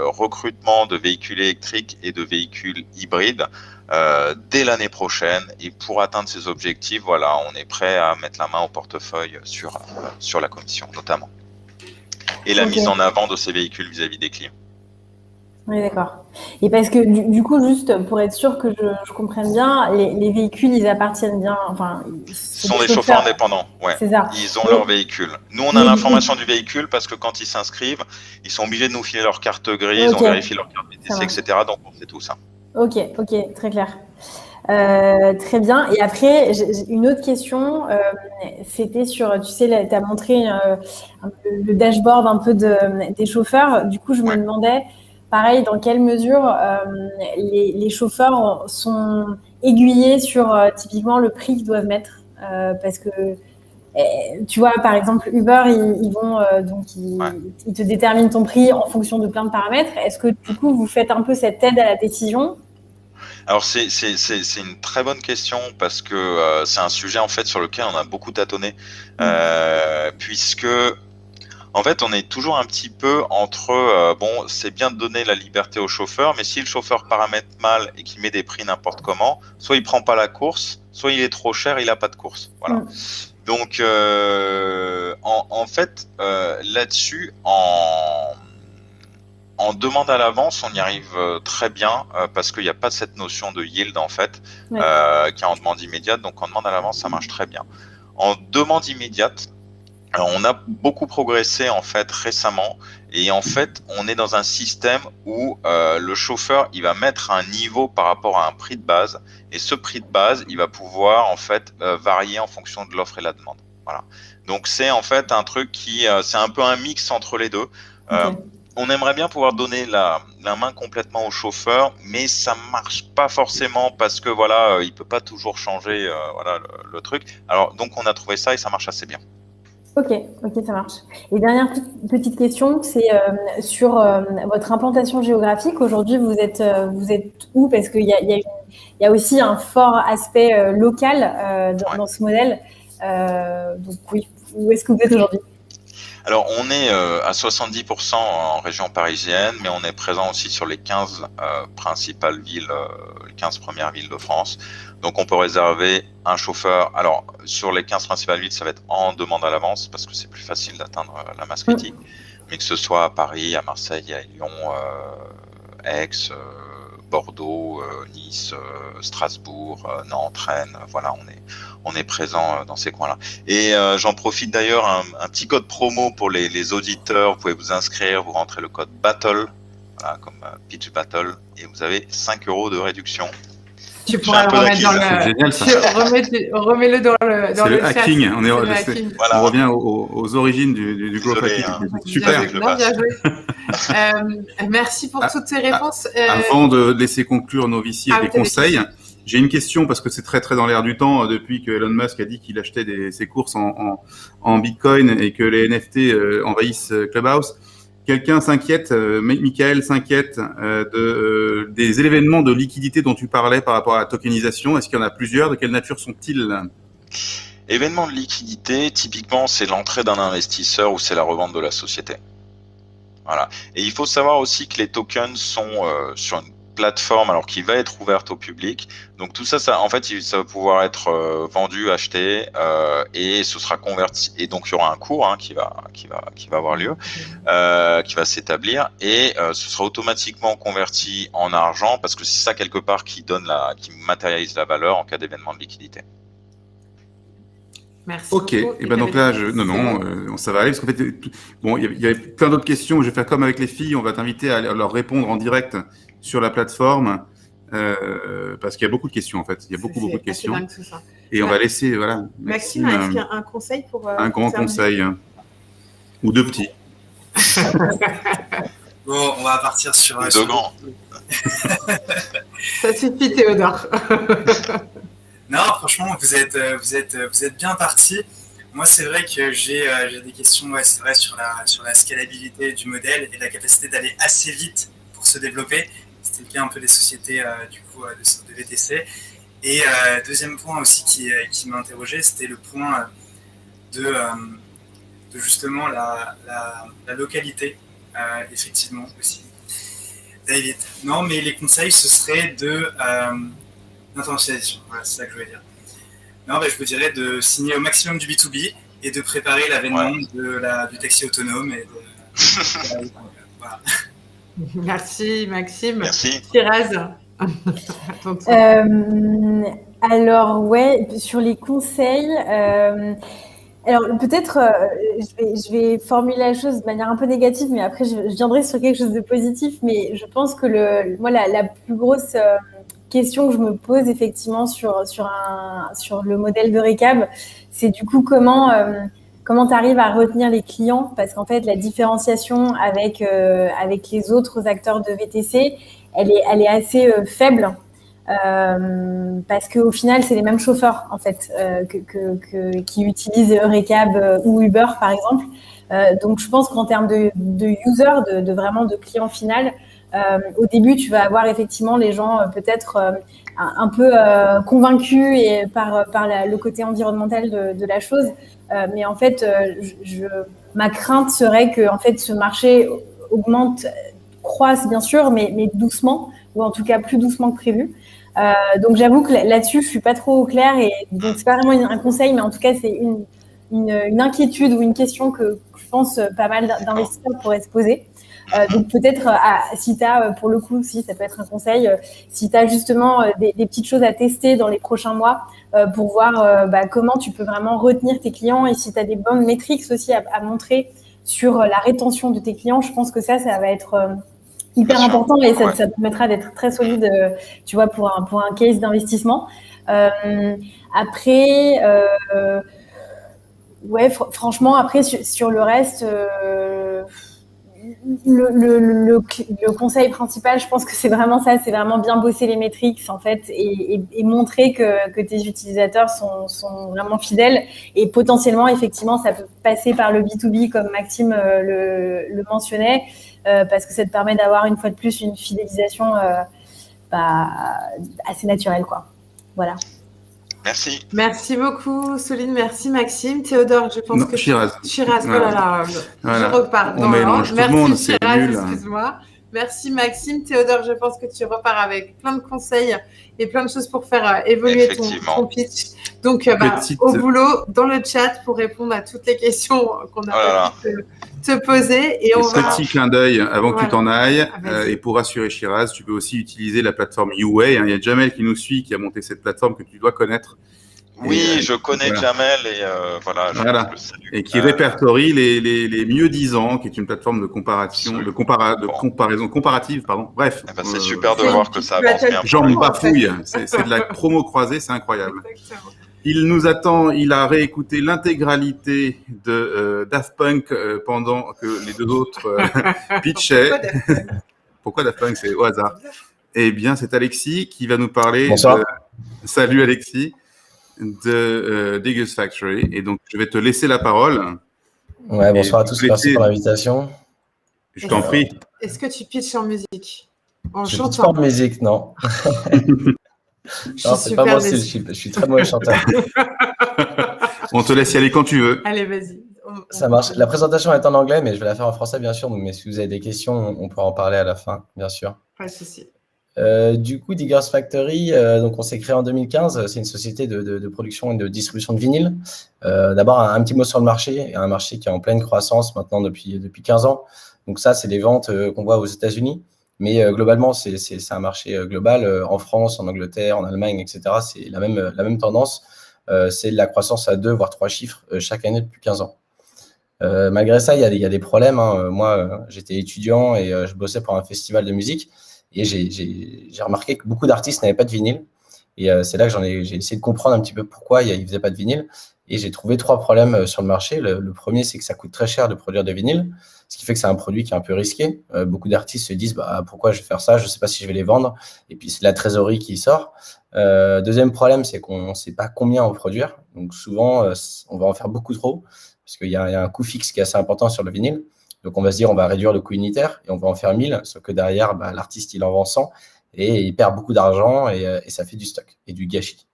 recrutement de véhicules électriques et de véhicules hybrides dès l'année prochaine. Et pour atteindre ces objectifs, voilà, on est prêt à mettre la main au portefeuille sur la commission, notamment. Et la mise en avant de ces véhicules vis-à-vis des clients. Oui, d'accord. Et parce que du coup, juste pour être sûr que je comprenne bien, les véhicules, ils appartiennent bien, enfin... Ce sont des chauffeurs indépendants, ouais. C'est ça. Ils ont leur véhicule. Nous, on a l'information du véhicule parce que quand ils s'inscrivent, ils sont obligés de nous filer leur carte grise, on vérifie leur carte BTC, etc. Donc, on fait tout ça. Ok, très clair. Très bien. Et après, j'ai une autre question, c'était sur, tu sais, tu as montré le dashboard un peu des chauffeurs. Du coup, je me demandais, pareil, dans quelle mesure les chauffeurs sont aiguillés sur typiquement le prix qu'ils doivent mettre. Parce que, tu vois, par exemple, Uber, ils vont ils te déterminent ton prix en fonction de plein de paramètres. Est-ce que, du coup, vous faites un peu cette aide à la décision ? Alors c'est une très bonne question parce que c'est un sujet en fait sur lequel on a beaucoup tâtonné puisque en fait on est toujours un petit peu entre bon c'est bien de donner la liberté au chauffeur mais si le chauffeur paramètre mal et qu'il met des prix n'importe comment, soit il prend pas la course, soit il est trop cher, il a pas de course. Voilà. Donc en fait là-dessus en demande à l'avance, on y arrive très bien parce qu'il n'y a pas cette notion de yield en fait, qui est en demande immédiate. Donc en demande à l'avance, ça marche très bien. En demande immédiate, on a beaucoup progressé en fait récemment et en fait, on est dans un système où le chauffeur, il va mettre un niveau par rapport à un prix de base et ce prix de base, il va pouvoir en fait varier en fonction de l'offre et la demande. Voilà. Donc c'est en fait un truc qui, c'est un peu un mix entre les deux. On aimerait bien pouvoir donner la main complètement au chauffeur, mais ça marche pas forcément parce que voilà, il peut pas toujours changer voilà le truc. Alors donc on a trouvé ça et ça marche assez bien. Ok, ça marche. Et dernière petite question, c'est sur votre implantation géographique. Aujourd'hui, vous êtes où? Parce qu'il y a aussi un fort aspect local dans ce modèle. Donc oui, où est-ce que vous êtes aujourd'hui? Alors, on est à 70% en région parisienne, mais on est présent aussi sur les 15 principales villes, les 15 premières villes de France. Donc, on peut réserver un chauffeur. Alors, sur les 15 principales villes, ça va être en demande à l'avance parce que c'est plus facile d'atteindre la masse critique. Mais que ce soit à Paris, à Marseille, à Lyon, Aix, Bordeaux, Nice, Strasbourg, Nantes, Rennes, voilà, on est présent dans ces coins-là. Et j'en profite d'ailleurs, un petit code promo pour les auditeurs. Vous pouvez vous inscrire, vous rentrez le code BATTLE, voilà, comme Pitch Battle, et vous avez 5 € de réduction. Tu pourras le remettre dans le. C'est génial, ça. Remets-le dans le. C'est le hacking. Chat. On revient aux origines du growth hacking. Super. Bien joué. Merci pour toutes ces réponses. Avant de laisser conclure nos vici et des conseils, j'ai une question parce que c'est très très dans l'air du temps depuis que Elon Musk a dit qu'il achetait ses courses en Bitcoin et que les NFT envahissent Clubhouse. Quelqu'un s'inquiète, Michael s'inquiète des événements de liquidité dont tu parlais par rapport à la tokenisation. Est-ce qu'il y en a plusieurs? De quelle nature sont-ils? Événements de liquidité, typiquement, c'est l'entrée d'un investisseur ou c'est la revente de la société. Voilà. Et il faut savoir aussi que les tokens sont sur une plateforme alors qui va être ouverte au public. Donc tout ça, en fait, ça va pouvoir être vendu, acheté et ce sera converti. Et donc il y aura un cours qui va avoir lieu, qui va s'établir et ce sera automatiquement converti en argent parce que c'est ça quelque part qui matérialise la valeur en cas d'événement de liquidité. Merci. Ok, et ben donc là, ça va aller parce qu'en fait, bon, il y avait plein d'autres questions. Je vais faire comme avec les filles, on va t'inviter à leur répondre en direct sur la plateforme parce qu'il y a beaucoup de questions en fait. Il y a beaucoup de questions. Dingue, tout ça. Et on va laisser Maxime, est-ce qu'il y a un conseil pour un grand conseil ou deux petits. Bon, on va partir sur deux grands. Ça suffit, Théodore. Non, franchement, vous êtes bien partis. Moi, c'est vrai que j'ai des questions, c'est vrai, sur la scalabilité du modèle et la capacité d'aller assez vite pour se développer. C'était le cas un peu des sociétés de VTC. Et deuxième point aussi qui m'a interrogé, c'était le point de justement la localité, effectivement aussi. David. Non, mais les conseils, ce serait d'internationalisation, voilà, c'est ça que je voulais dire. Non, je vous dirais de signer au maximum du B2B et de préparer l'avènement du taxi autonome. Et voilà. Merci Maxime. Merci. Thérèse. Alors sur les conseils, alors peut-être je vais formuler la chose de manière un peu négative, mais après je viendrai sur quelque chose de positif. Mais je pense que la plus grosse question que je me pose effectivement sur le modèle de Recab, c'est du coup comment tu arrives à retenir les clients, parce qu'en fait la différenciation avec les autres acteurs de VTC, elle est assez faible, parce qu'au final c'est les mêmes chauffeurs en fait qui utilisent Recab ou Uber par exemple. Donc je pense qu'en termes de user, de vraiment de client final, au début, tu vas avoir effectivement les gens peut-être un peu convaincus et par le côté environnemental de la chose. Mais en fait, ma crainte serait que en fait, ce marché croisse bien sûr, mais doucement, ou en tout cas plus doucement que prévu. Donc j'avoue que là-dessus, je suis pas trop au clair. Et donc c'est pas vraiment un conseil, mais en tout cas, c'est une inquiétude ou une question que je pense pas mal d'investisseurs pourraient se poser. Donc peut-être si tu as, pour le coup, si ça peut être un conseil, si tu as justement des petites choses à tester dans les prochains mois pour voir comment tu peux vraiment retenir tes clients, et si tu as des bonnes métriques aussi à montrer sur la rétention de tes clients, je pense que ça va être hyper important, et ça te permettra d'être très solide, tu vois, pour un case d'investissement. Après, franchement, après sur le reste, le conseil principal, je pense que c'est vraiment ça, c'est vraiment bien bosser les métriques en fait, et montrer que tes utilisateurs sont vraiment fidèles, et potentiellement effectivement ça peut passer par le B2B comme Maxime le mentionnait, parce que ça te permet d'avoir une fois de plus une fidélisation assez naturelle, quoi. Voilà. Merci. Merci beaucoup, Soline. Merci, Maxime. Théodore, je pense Non, que... Shiraz. Shiraz, Voilà. oh là là, Voilà. je repars. On Non, mélange tout le merci, monde, c'est Shiraz, nul. excuse-moi. Merci, Maxime. Théodore, je pense que tu repars avec plein de conseils et plein de choses pour faire évoluer ton pitch. Donc, au boulot, dans le chat, pour répondre à toutes les questions qu'on a pas pu te poser. Et petit clin d'œil avant que tu t'en ailles. Et pour rassurer Shiraz, tu peux aussi utiliser la plateforme YouWay. Il y a Jamel qui nous suit, qui a monté cette plateforme que tu dois connaître. Oui, je connais Jamel et voilà. Je le salue. Et qui répertorie les mieux-disants, qui est une plateforme de comparaison, comparative, pardon. Bref. C'est super de voir que ça avance bien. J'en bafouille. C'est de la promo croisée, c'est incroyable. Exactement. Il nous attend, il a réécouté l'intégralité de Daft Punk pendant que les deux autres pitchaient. Pourquoi Daft Punk? C'est au hasard. Eh bien, c'est Alexis qui va nous parler. Bonsoir. Salut Alexis. De Diggers Factory. Et donc, je vais te laisser la parole. Ouais, bonsoir à tous. Merci pour l'invitation. Je t'en prie. Est-ce que tu pitches en musique? En je chantant? pitch pas en musique, non. Non, c'est pas mon style. Je suis très mauvais chanteur. On te laisse y aller quand tu veux. Allez, vas-y. Ça marche. La présentation est en anglais, mais je vais la faire en français, bien sûr. Donc, mais si vous avez des questions, on pourra en parler à la fin, bien sûr. Pas de souci. Du coup, Diggers Factory, donc on s'est créé en 2015. C'est une société de production et de distribution de vinyle. D'abord, un petit mot sur le marché, un marché qui est en pleine croissance maintenant depuis 15 ans. Donc ça, c'est des ventes qu'on voit aux États-Unis. Mais globalement, c'est un marché global. En France, en Angleterre, en Allemagne, etc. C'est la même tendance. C'est de la croissance à 2 voire 3 chiffres chaque année depuis 15 ans. Malgré ça, il y a des problèmes. Moi, j'étais étudiant et je bossais pour un festival de musique. Et j'ai remarqué que beaucoup d'artistes n'avaient pas de vinyle. Et c'est là que j'ai essayé de comprendre un petit peu pourquoi ils ne faisaient pas de vinyle. Et j'ai trouvé 3 problèmes sur le marché. Le premier, c'est que ça coûte très cher de produire des vinyles, ce qui fait que c'est un produit qui est un peu risqué. Beaucoup d'artistes se disent pourquoi je vais faire ça, je ne sais pas si je vais les vendre. Et puis, c'est la trésorerie qui sort. Deuxième problème, c'est qu'on ne sait pas combien en produire. Donc, souvent, on va en faire beaucoup trop parce qu'il y a un coût fixe qui est assez important sur le vinyle. Donc, on va se dire, on va réduire le coût unitaire et on va en faire 1000, sauf que derrière, l'artiste, il en vend 100 et il perd beaucoup d'argent et ça fait du stock et du gâchis.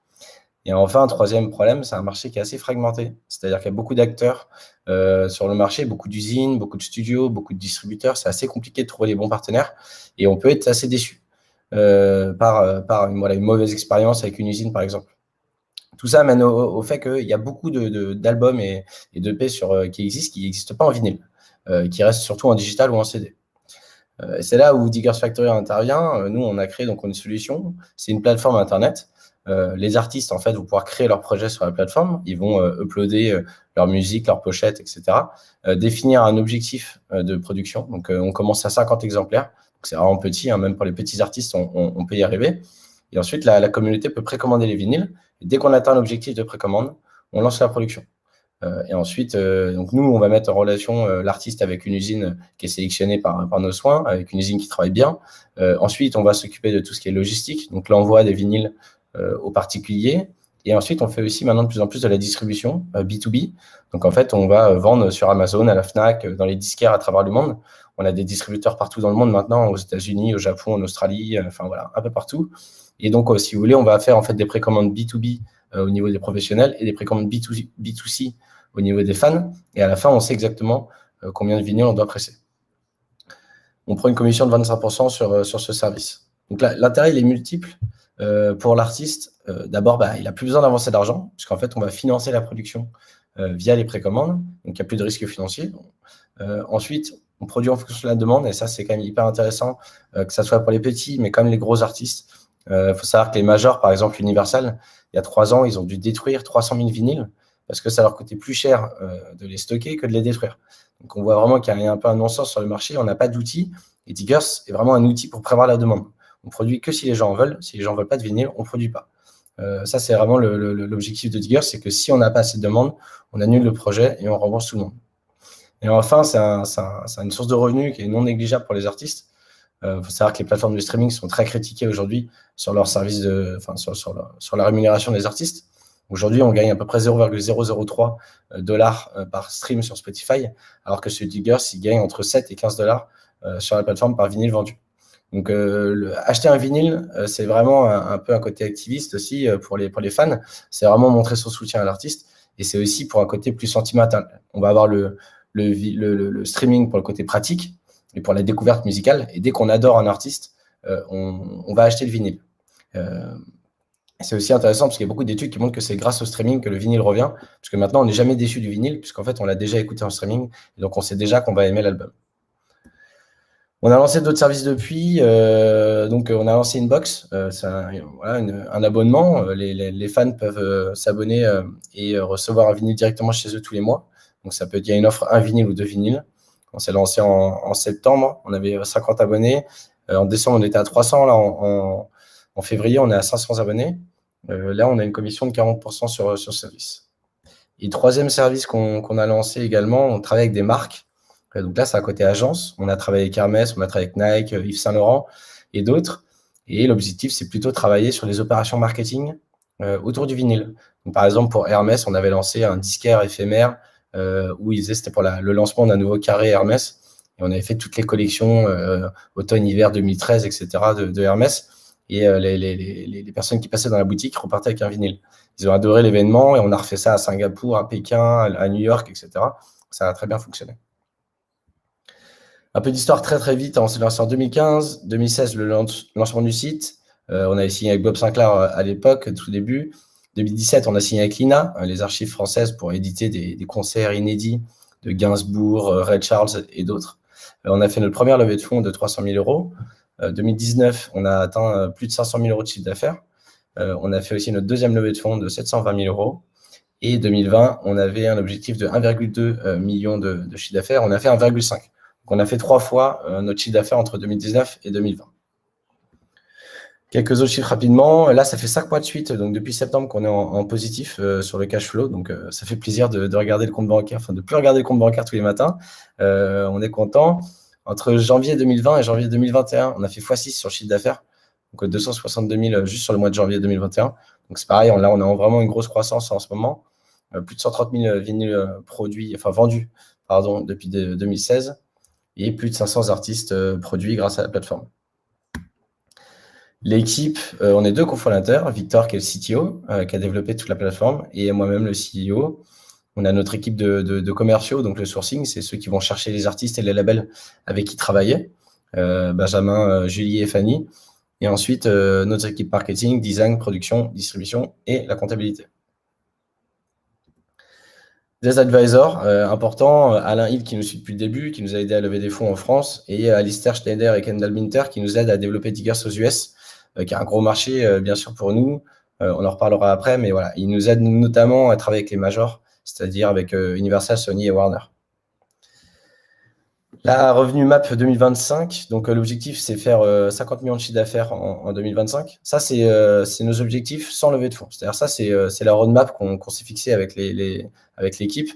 Et enfin, un troisième problème, c'est un marché qui est assez fragmenté. C'est-à-dire qu'il y a beaucoup d'acteurs sur le marché, beaucoup d'usines, beaucoup de studios, beaucoup de distributeurs. C'est assez compliqué de trouver les bons partenaires et on peut être assez déçu par une mauvaise expérience avec une usine, par exemple. Tout ça mène au fait qu'il y a beaucoup d'albums et d'EP qui n'existent pas en vinyle. Qui reste surtout en digital ou en CD. C'est là où Diggers Factory intervient. Nous, on a créé donc une solution. C'est une plateforme Internet. Les artistes, en fait, vont pouvoir créer leur projet sur la plateforme. Ils vont uploader leur musique, leur pochette, etc. Définir un objectif de production. Donc, on commence à 50 exemplaires. C'est vraiment petit. Même pour les petits artistes, on peut y arriver. Et ensuite, la communauté peut précommander les vinyles. Et dès qu'on atteint l'objectif de précommande, on lance la production. Et ensuite, donc nous, on va mettre en relation l'artiste avec une usine qui est sélectionnée par nos soins, avec une usine qui travaille bien. Ensuite, on va s'occuper de tout ce qui est logistique, donc l'envoi des vinyles aux particuliers. Et ensuite, on fait aussi maintenant de plus en plus de la distribution B2B. Donc en fait, on va vendre sur Amazon, à la Fnac, dans les disquaires à travers le monde. On a des distributeurs partout dans le monde maintenant, aux États-Unis, au Japon, en Australie, enfin voilà, un peu partout. Et donc, si vous voulez, on va faire en fait des précommandes B2B au niveau des professionnels et des précommandes B2C au niveau des fans. Et à la fin, on sait exactement combien de vinyles on doit presser. On prend une commission de 25% sur ce service. Donc l'intérêt, il est multiple pour l'artiste. D'abord, il n'a plus besoin d'avancer d'argent, puisqu'en fait, on va financer la production via les précommandes. Donc, il n'y a plus de risque financier. Ensuite, on produit en fonction de la demande. Et ça, c'est quand même hyper intéressant, que ça soit pour les petits, mais comme les gros artistes. Il faut savoir que les majors, par exemple Universal, il y a 3 ans, ils ont dû détruire 300 000 vinyles parce que ça leur coûtait plus cher de les stocker que de les détruire. Donc, on voit vraiment qu'il y a un peu un non-sens sur le marché. On n'a pas d'outils. Et Diggers est vraiment un outil pour prévoir la demande. On produit que si les gens en veulent. Si les gens ne veulent pas de vinyle, on ne produit pas. Ça, c'est vraiment l'objectif de Diggers, c'est que si on n'a pas assez de demande, on annule le projet et on rembourse tout le monde. Et enfin, c'est une source de revenus qui est non négligeable pour les artistes. Il faut savoir que les plateformes de streaming sont très critiquées aujourd'hui sur leur service sur la rémunération des artistes. Aujourd'hui, on gagne à peu près 0,003 $ par stream sur Spotify, alors que sur Diggers, il gagne entre 7 et 15 $ sur la plateforme par vinyle vendu. Donc, acheter un vinyle, c'est vraiment un peu un côté activiste aussi pour les fans. C'est vraiment montrer son soutien à l'artiste. Et c'est aussi pour un côté plus sentimental. On va avoir le streaming pour le côté pratique et pour la découverte musicale. Et dès qu'on adore un artiste, on va acheter le vinyle. C'est aussi intéressant parce qu'il y a beaucoup d'études qui montrent que c'est grâce au streaming que le vinyle revient. Parce que maintenant, on n'est jamais déçu du vinyle, puisqu'en fait, on l'a déjà écouté en streaming. Et donc, on sait déjà qu'on va aimer l'album. On a lancé d'autres services depuis. Donc, on a lancé une box. C'est un abonnement. Les fans peuvent s'abonner et recevoir un vinyle directement chez eux tous les mois. Donc, ça peut être, il y a une offre, un vinyle ou 2 vinyles. On s'est lancé en septembre. On avait 50 abonnés. En décembre, on était à 300. Là, en février, on est à 500 abonnés. Là, on a une commission de 40% sur ce service. Et troisième service qu'on a lancé également, on travaille avec des marques. Donc là, c'est à côté agence. On a travaillé avec Hermès, on a travaillé avec Nike, Yves Saint Laurent et d'autres. Et l'objectif, c'est plutôt de travailler sur les opérations marketing autour du vinyle. Donc, par exemple, pour Hermès, on avait lancé un disquaire éphémère où c'était pour le lancement d'un nouveau carré Hermès. Et on avait fait toutes les collections automne-hiver 2013, etc. de Hermès. Et les personnes qui passaient dans la boutique repartaient avec un vinyle. Ils ont adoré l'événement et on a refait ça à Singapour, à Pékin, à New York, etc. Ça a très bien fonctionné. Un peu d'histoire très très vite. On s'est lancé en 2015, 2016 le lancement du site. On avait signé avec Bob Sinclair à l'époque, tout début. 2017, on a signé avec l'INA, les archives françaises, pour éditer des concerts inédits de Gainsbourg, Ray Charles et d'autres. On a fait notre première levée de fonds de 300 000 euros. 2019, on a atteint plus de 500 000 euros de chiffre d'affaires. On a fait aussi notre deuxième levée de fonds de 720 000 euros. Et 2020, on avait un objectif de 1,2 million de chiffre d'affaires. On a fait 1,5. Donc, on a fait 3 fois notre chiffre d'affaires entre 2019 et 2020. Quelques autres chiffres rapidement. Là, ça fait 5 mois de suite, donc depuis septembre, qu'on est en positif sur le cash flow. Donc, ça fait plaisir de regarder le compte bancaire, enfin de plus regarder le compte bancaire tous les matins. On est content. Entre janvier 2020 et janvier 2021, on a fait x6 sur le chiffre d'affaires. Donc, 262 000 juste sur le mois de janvier 2021. Donc, c'est pareil, là, on a vraiment une grosse croissance en ce moment. Plus de 130 000 vinyles vendus depuis 2016 et plus de 500 artistes produits grâce à la plateforme. L'équipe, on est 2 cofondateurs, Victor qui est le CTO, qui a développé toute la plateforme, et moi-même le CEO. On a notre équipe de commerciaux, donc le sourcing, c'est ceux qui vont chercher les artistes et les labels avec qui travailler. Benjamin, Julie et Fanny. Et ensuite, notre équipe marketing, design, production, distribution et la comptabilité. Des advisors importants, Alain Yves qui nous suit depuis le début, qui nous a aidé à lever des fonds en France, et Alistair Schneider et Kendall Minter qui nous aident à développer Diggers aux US, qui est un gros marché, bien sûr, pour nous. On en reparlera après, mais voilà, ils nous aident notamment à travailler avec les majors, c'est-à-dire avec Universal, Sony et Warner. La revenu map 2025, donc l'objectif, c'est faire 50 millions de chiffre d'affaires en 2025. Ça, c'est nos objectifs sans levée de fonds. C'est-à-dire ça, c'est la roadmap qu'on s'est fixée avec l'équipe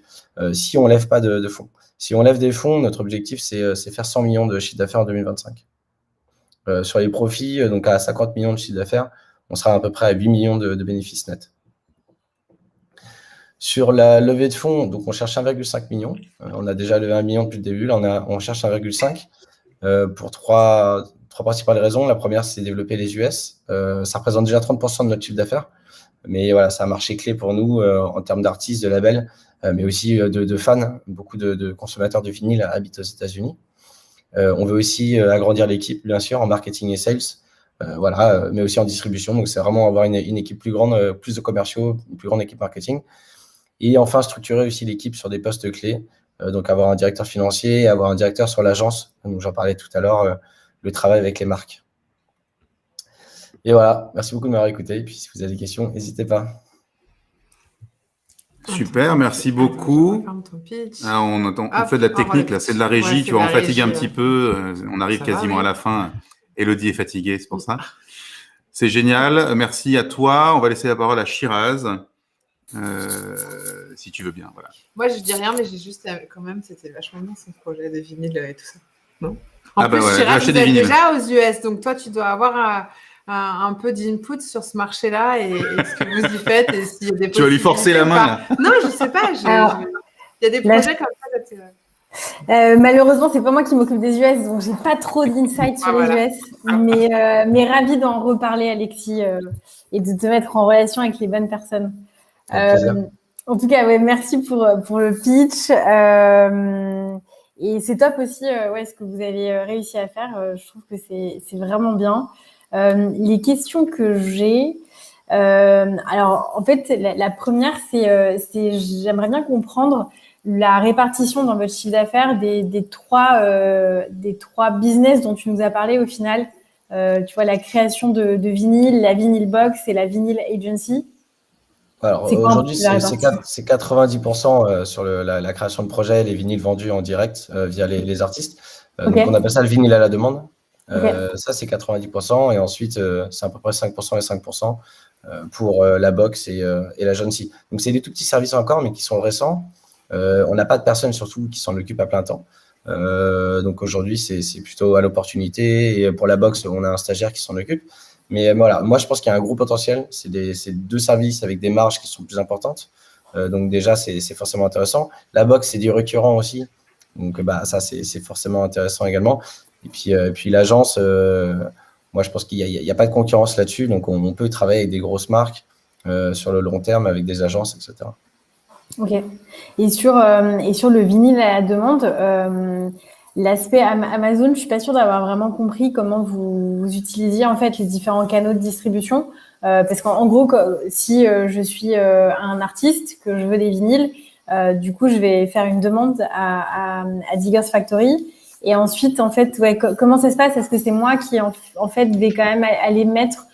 si on ne lève pas de fonds. Si on lève des fonds, notre objectif, c'est faire 100 millions de chiffre d'affaires en 2025. Sur les profits, donc à 50 millions de chiffre d'affaires, on sera à peu près à 8 millions de bénéfices nets. Sur la levée de fonds, donc on cherche 1,5 million. On a déjà levé 1 million depuis le début. Là, on cherche 1,5 pour trois principales raisons. La première, c'est développer les US. Ça représente déjà 30% de notre chiffre d'affaires. Mais voilà, c'est un marché clé pour nous en termes d'artistes, de labels, mais aussi de fans. Beaucoup de consommateurs de vinyle habitent aux États-Unis. On veut aussi agrandir l'équipe, bien sûr, en marketing et sales. Mais aussi en distribution. Donc, c'est vraiment avoir une équipe plus grande, plus de commerciaux, une plus grande équipe marketing. Et enfin, structurer aussi l'équipe sur des postes clés. Donc, avoir un directeur financier, avoir un directeur sur l'agence. Donc, j'en parlais tout à l'heure, le travail avec les marques. Et voilà, merci beaucoup de m'avoir écouté. Et puis, si vous avez des questions, n'hésitez pas. Super, merci beaucoup. On fait de la technique, là, c'est de la régie, tu vois, on fatigue un petit peu. On arrive quasiment à la fin. Elodie est fatiguée, c'est pour ça. C'est génial, merci à toi. On va laisser la parole à Shiraz. Si tu veux bien, voilà. Moi, je dis rien, mais j'ai juste quand même, c'était vachement bien son projet de vinyle et tout ça. Non Shiraz, vous êtes déjà aux US, donc toi, tu dois avoir un peu d'input sur ce marché-là et ce que vous y faites. Et s'il y a des tu vas lui forcer la main, là. Non, je sais pas. Il y a des projets comme ça. Malheureusement, c'est pas moi qui m'occupe des US, donc j'ai pas trop d'insight sur les voilà. US, mais ravie d'en reparler, Alexis, et de te mettre en relation avec les bonnes personnes. En tout cas, ouais, merci pour le pitch. Et c'est top aussi, ce que vous avez réussi à faire. Je trouve que c'est vraiment bien. Les questions que j'ai, alors en fait, la première, c'est j'aimerais bien comprendre la répartition dans votre chiffre d'affaires des trois business dont tu nous as parlé au final. Tu vois, la création de vinyle, la vinyl box et la vinyl agency. Alors aujourd'hui, c'est 90% sur la création de projets, les vinyles vendus en direct via les artistes. Donc on appelle ça le vinyle à la demande. Ça, c'est 90%. Et ensuite, c'est à peu près 5% et 5% pour la box et la agency. Donc, c'est des tout petits services encore, mais qui sont récents. On n'a pas de personnes, surtout, qui s'en occupent à plein temps. Donc, aujourd'hui, c'est plutôt à l'opportunité. Et pour la box, on a un stagiaire qui s'en occupe. Mais voilà, moi, je pense qu'il y a un gros potentiel. C'est deux services avec des marges qui sont plus importantes. Donc, déjà, c'est forcément intéressant. La box, c'est du récurrent aussi. Donc, ça, c'est forcément intéressant également. Et puis l'agence, moi, je pense qu'il n'y a pas de concurrence là-dessus. Donc, on peut travailler avec des grosses marques sur le long terme, avec des agences, etc. Ok. Et sur le vinyle à la demande, l'aspect Amazon, je ne suis pas sûre d'avoir vraiment compris comment vous utilisiez en fait les différents canaux de distribution. Parce qu'en gros, si je suis un artiste, que je veux des vinyles, du coup, je vais faire une demande à Diggers Factory. Et ensuite, en fait, comment ça se passe? Est-ce que c'est moi qui, en fait, vais quand même aller mettre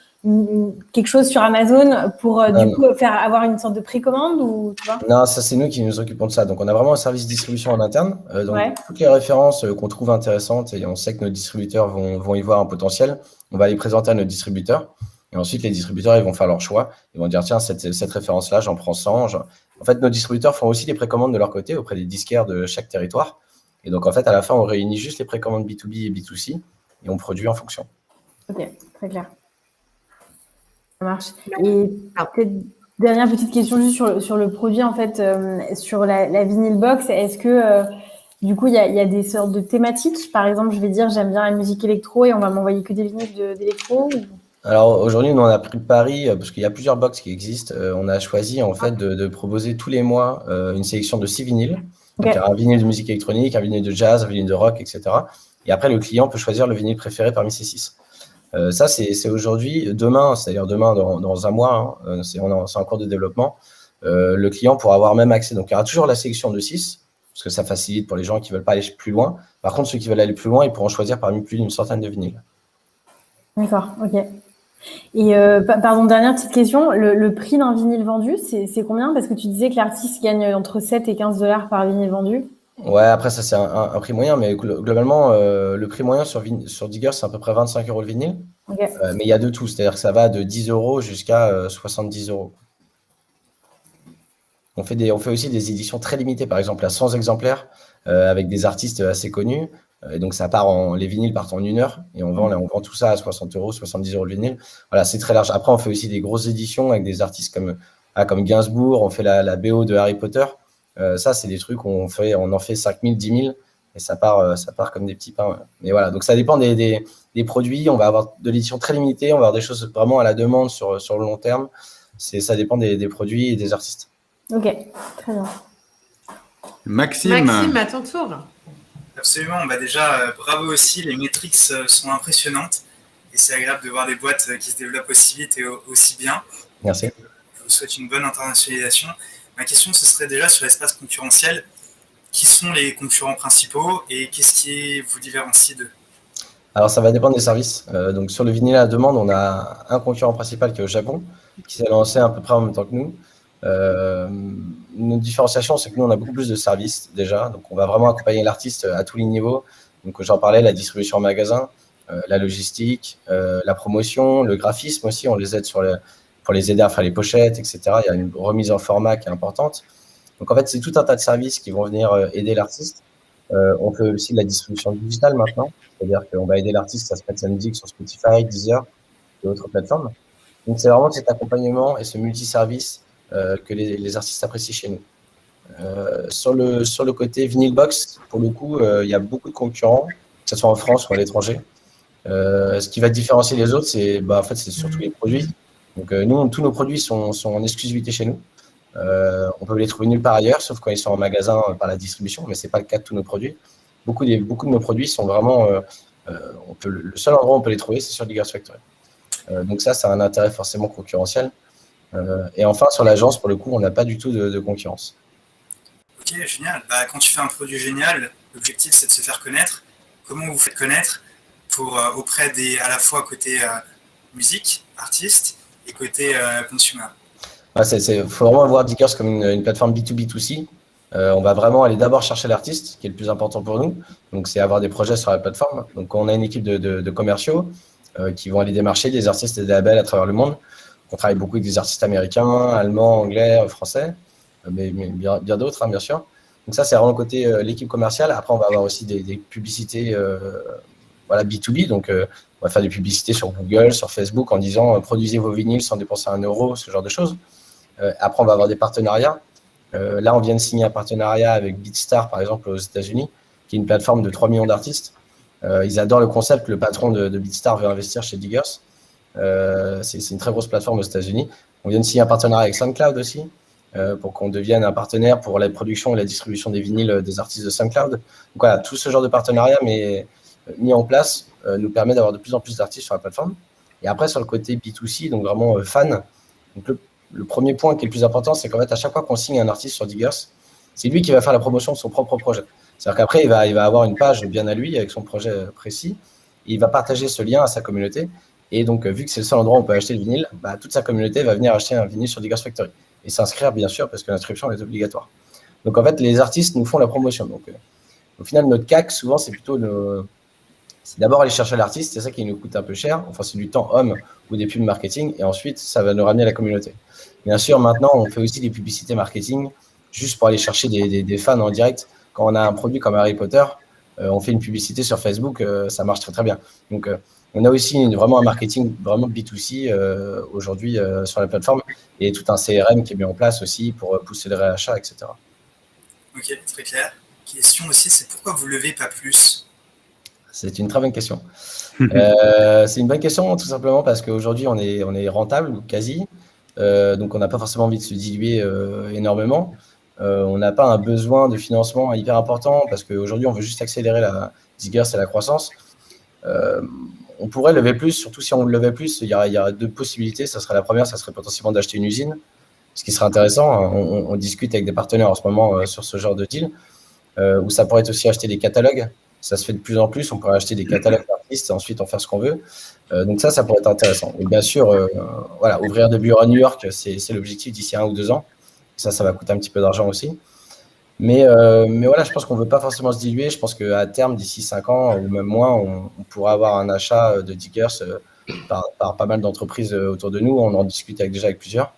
quelque chose sur Amazon pour, du coup, avoir une sorte de précommande ou, tu vois? Non, ça, c'est nous qui nous occupons de ça. Donc, on a vraiment un service distribution en interne. Donc, toutes les références qu'on trouve intéressantes et on sait que nos distributeurs vont y voir un potentiel, on va les présenter à nos distributeurs. Et ensuite, les distributeurs, ils vont faire leur choix. Ils vont dire, tiens, cette référence-là, j'en prends 100. En fait, nos distributeurs font aussi des précommandes de leur côté auprès des disquaires de chaque territoire. Et donc, en fait, à la fin, on réunit juste les précommandes B2B et B2C et on produit en fonction. Ok, très clair. Ça marche. Et peut-être dernière petite question juste sur le produit, en fait, sur la vinyl box. Est-ce que, du coup, il y a des sortes de thématiques? Par exemple, je vais dire, j'aime bien la musique électro et on va m'envoyer que des vinyles d'électro ou... Alors, aujourd'hui, nous, on a pris le pari, parce qu'il y a plusieurs box qui existent. On a choisi, en fait, de proposer tous les mois une sélection de 6 vinyles. Donc, il y a un vinyle de musique électronique, un vinyle de jazz, un vinyle de rock, etc. Et après, le client peut choisir le vinyle préféré parmi ces 6. Ça, c'est aujourd'hui. Demain, c'est-à-dire demain, dans un mois, hein, c'est en cours de développement, le client pourra avoir même accès. Donc, il y aura toujours la sélection de 6, parce que ça facilite pour les gens qui ne veulent pas aller plus loin. Par contre, ceux qui veulent aller plus loin, ils pourront choisir parmi plus d'une centaine de vinyles. D'accord, ok. Et pardon, dernière petite question, le prix d'un vinyle vendu, c'est combien? Parce que tu disais que l'artiste gagne entre 7 et 15 $ par vinyle vendu. Ouais, après ça c'est un prix moyen, mais globalement le prix moyen sur Digger c'est à peu près 25 € le vinyle. Okay. Mais il y a de tout, c'est-à-dire que ça va de 10 € jusqu'à 70 €. On fait aussi des éditions très limitées, par exemple à 100 exemplaires avec des artistes assez connus. Et donc ça les vinyles partent en 1 heure et on vend tout ça à 60 €, 70 € le vinyle. Voilà, c'est très large. Après on fait aussi des grosses éditions avec des artistes comme Gainsbourg, on fait la BO de Harry Potter. Ça c'est des trucs on en fait 5 000, 10 000 et ça part comme des petits pains. Ouais. Mais voilà, donc ça dépend des produits. On va avoir de l'édition très limitée, on va avoir des choses vraiment à la demande sur le long terme. Ça dépend des produits et des artistes. Ok, très bien. Maxime, à ton tour. Absolument, déjà, bravo aussi, les métriques sont impressionnantes et c'est agréable de voir des boîtes qui se développent aussi vite et aussi bien. Merci. Je vous souhaite une bonne internationalisation. Ma question, ce serait déjà sur l'espace concurrentiel. Qui sont les concurrents principaux et qu'est-ce qui vous différencie d'eux? Alors, ça va dépendre des services. Donc, sur le vinyle à la demande, on a un concurrent principal qui est au Japon, qui s'est lancé à peu près en même temps que nous. Notre différenciation, c'est que nous, on a beaucoup plus de services déjà. Donc, on va vraiment accompagner l'artiste à tous les niveaux. Donc, j'en parlais, la distribution en magasin, la logistique, la promotion, le graphisme aussi. On les aide pour les aider à faire les pochettes, etc. Il y a une remise en format qui est importante. Donc, en fait, c'est tout un tas de services qui vont venir aider l'artiste. On fait aussi de la distribution digitale maintenant. C'est-à-dire qu'on va aider l'artiste à se mettre sa musique sur Spotify, Deezer et autres plateformes. Donc, c'est vraiment cet accompagnement et ce multiservice que les artistes apprécient chez nous. Sur le côté vinyl box, pour le coup, il y a beaucoup de concurrents, que ce soit en France ou à l'étranger. Ce qui va différencier les autres, en fait, c'est surtout les produits. Donc, nous, tous nos produits sont en exclusivité chez nous. On peut les trouver nulle part ailleurs, sauf quand ils sont en magasin par la distribution, mais ce n'est pas le cas de tous nos produits. Beaucoup de nos produits sont vraiment… le seul endroit où on peut les trouver, c'est sur Diggers Factory. Donc ça a un intérêt forcément concurrentiel. Et enfin, sur l'agence, pour le coup, on n'a pas du tout de concurrence. Ok, génial. Quand tu fais un produit génial, l'objectif, c'est de se faire connaître. Comment vous faites connaître auprès à la fois côté musique, artiste, et côté consumer? Faut vraiment voir Diggers comme une plateforme B2B2C. On va vraiment aller d'abord chercher l'artiste, qui est le plus important pour nous. Donc, c'est avoir des projets sur la plateforme. Donc, on a une équipe de commerciaux qui vont aller démarcher des artistes et des labels à travers le monde. On travaille beaucoup avec des artistes américains, allemands, anglais, français, mais bien d'autres, hein, bien sûr. Donc, ça, c'est vraiment le côté l'équipe commerciale. Après, on va avoir aussi des publicités B2B. Donc, on va faire des publicités sur Google, sur Facebook en disant produisez vos vinyles sans dépenser €, ce genre de choses. Après, on va avoir des partenariats. Là, on vient de signer un partenariat avec BeatStar, par exemple, aux États-Unis, qui est une plateforme de 3 millions d'artistes. Ils adorent le concept. Le patron de BeatStar veut investir chez Diggers. C'est une très grosse plateforme aux États-Unis. On vient de signer un partenariat avec SoundCloud aussi, pour qu'on devienne un partenaire pour la production et la distribution des vinyles des artistes de SoundCloud. Donc voilà, tout ce genre de partenariat mis en place nous permet d'avoir de plus en plus d'artistes sur la plateforme. Et après, sur le côté B2C, donc vraiment fan, donc le premier point qui est le plus important, c'est qu'en fait, à chaque fois qu'on signe un artiste sur Diggers, c'est lui qui va faire la promotion de son propre projet. C'est-à-dire qu'après, il va avoir une page bien à lui avec son projet précis. Et il va partager ce lien à sa communauté. Et donc, vu que c'est le seul endroit où on peut acheter le vinyle, toute sa communauté va venir acheter un vinyle sur Diggers Factory. Et s'inscrire, bien sûr, parce que l'inscription est obligatoire. Donc, en fait, les artistes nous font la promotion. Donc, au final, notre CAC, souvent, c'est plutôt c'est d'abord aller chercher l'artiste. C'est ça qui nous coûte un peu cher. Enfin, c'est du temps homme ou des pubs marketing. Et ensuite, ça va nous ramener à la communauté. Bien sûr, maintenant, on fait aussi des publicités marketing juste pour aller chercher des fans en direct. Quand on a un produit comme Harry Potter, on fait une publicité sur Facebook, ça marche très, très bien. Donc, on a aussi vraiment un marketing vraiment B2C aujourd'hui sur la plateforme et tout un CRM qui est mis en place aussi pour pousser le réachat, etc. Ok, très clair. Question aussi, c'est pourquoi vous ne levez pas plus? C'est une très bonne question. C'est une bonne question tout simplement parce qu'aujourd'hui, on est rentable, quasi. Donc, on n'a pas forcément envie de se diluer énormément. On n'a pas un besoin de financement hyper important parce qu'aujourd'hui, on veut juste accélérer la Diggers et la croissance. On pourrait lever plus, surtout si on le levait plus, il y a deux possibilités. La première, ça serait potentiellement d'acheter une usine, ce qui serait intéressant. On discute avec des partenaires en ce moment sur ce genre de deal, ou ça pourrait être aussi acheter des catalogues. Ça se fait de plus en plus. On pourrait acheter des catalogues d'artistes et ensuite en faire ce qu'on veut. Donc ça pourrait être intéressant. Et bien sûr, ouvrir des bureaux à New York, c'est l'objectif d'ici 1 ou 2 ans. Ça va coûter un petit peu d'argent aussi. Mais voilà, je pense qu'on ne veut pas forcément se diluer. Je pense qu'à terme, d'ici 5 ans ou même moins, on pourra avoir un achat de Diggers par pas mal d'entreprises autour de nous. On en discute déjà avec plusieurs.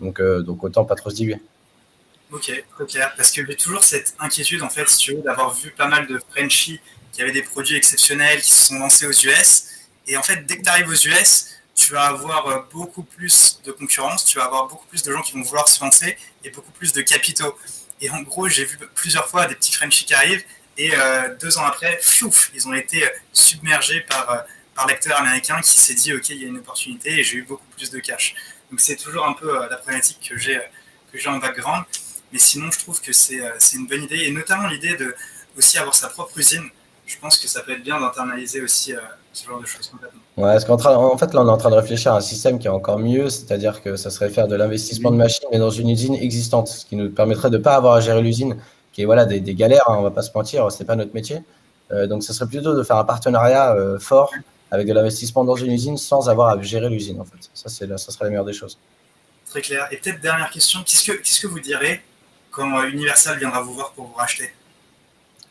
Donc autant pas trop se diluer. Ok, très clair. Parce que j'ai toujours cette inquiétude, en fait, si tu veux, d'avoir vu pas mal de Frenchies qui avaient des produits exceptionnels, qui se sont lancés aux US. Et en fait, dès que tu arrives aux US, tu vas avoir beaucoup plus de concurrence, tu vas avoir beaucoup plus de gens qui vont vouloir se lancer et beaucoup plus de capitaux. Et en gros, j'ai vu plusieurs fois des petits Frenchies qui arrivent et 2 ans après, ils ont été submergés par l'acteur américain qui s'est dit « Ok, il y a une opportunité et j'ai eu beaucoup plus de cash ». Donc c'est toujours un peu la problématique que j'ai en background. Mais sinon, je trouve que c'est une bonne idée. Et notamment l'idée de aussi avoir sa propre usine. Je pense que ça peut être bien d'internaliser aussi ce genre de choses complètement. Ouais, parce qu'en fait, là, on est en train de réfléchir à un système qui est encore mieux, c'est-à-dire que ça serait faire de l'investissement de machines, mais dans une usine existante, ce qui nous permettrait de ne pas avoir à gérer l'usine, qui est des galères, hein, on ne va pas se mentir, ce n'est pas notre métier. Donc, ça serait plutôt de faire un partenariat fort avec de l'investissement dans une usine sans avoir à gérer l'usine, en fait. Ça serait la meilleure des choses. Très clair. Et peut-être dernière question, qu'est-ce que vous direz quand Universal viendra vous voir pour vous racheter?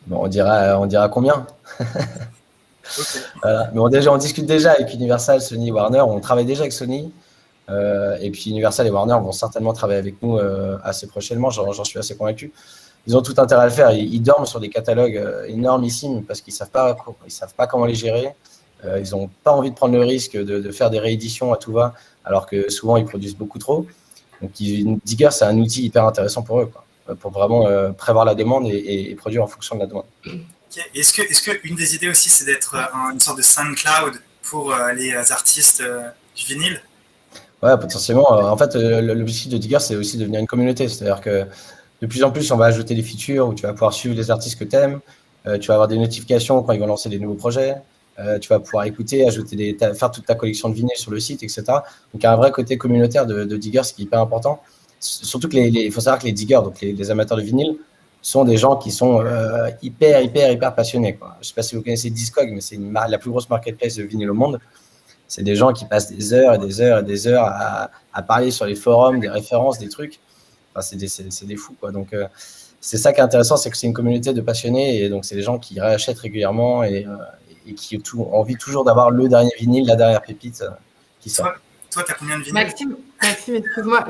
Bon, on dira combien. Okay. Voilà. Mais on discute déjà avec Universal, Sony, Warner. On travaille déjà avec Sony. Et puis Universal et Warner vont certainement travailler avec nous assez prochainement. J'en suis assez convaincu. Ils ont tout intérêt à le faire. Ils dorment sur des catalogues énormissimes parce qu'ils savent pas comment les gérer. Ils n'ont pas envie de prendre le risque de faire des rééditions à tout va, alors que souvent ils produisent beaucoup trop. Donc Diggers, c'est un outil hyper intéressant pour eux, quoi. pour vraiment prévoir la demande et produire en fonction de la demande. Okay. Est-ce que une des idées aussi, c'est d'être une sorte de SoundCloud pour les artistes du vinyle? Ouais, potentiellement. En fait, l'objectif de Digger, c'est aussi de devenir une communauté. C'est-à-dire que de plus en plus, on va ajouter des features où tu vas pouvoir suivre les artistes que tu aimes. Tu vas avoir des notifications quand ils vont lancer des nouveaux projets. Tu vas pouvoir écouter, faire toute ta collection de vinyles sur le site, etc. Donc, il y a un vrai côté communautaire de Digger, ce qui est hyper important. Surtout que il faut savoir que les diggers, donc les amateurs de vinyle, sont des gens qui sont hyper passionnés, quoi. Je ne sais pas si vous connaissez Discog, mais c'est la plus grosse marketplace de vinyle au monde. C'est des gens qui passent des heures et des heures et des heures à parler sur les forums, des références, des trucs. Enfin, c'est des fous, quoi. Donc, c'est ça qui est intéressant, c'est que c'est une communauté de passionnés. Et donc, c'est des gens qui réachètent régulièrement et qui ont envie toujours d'avoir le dernier vinyle, la dernière pépite qui sort. Toi, tu as combien de vinyles? Maxime, excuse-moi,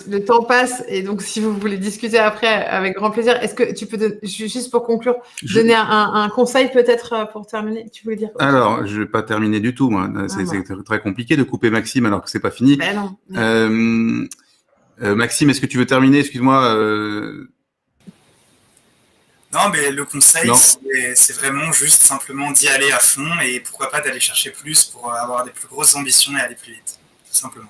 le temps passe et donc si vous voulez discuter après, avec grand plaisir, est-ce que tu peux, juste pour conclure, donner un conseil peut-être pour terminer? Tu voulais dire quoi? Alors, je ne vais pas terminer du tout, moi. C'est très compliqué de couper Maxime alors que ce n'est pas fini. Ben non. Maxime, est-ce que tu veux terminer? Excuse-moi. Non, mais le conseil, c'est vraiment juste simplement d'y aller à fond et pourquoi pas d'aller chercher plus pour avoir des plus grosses ambitions et aller plus vite, tout simplement.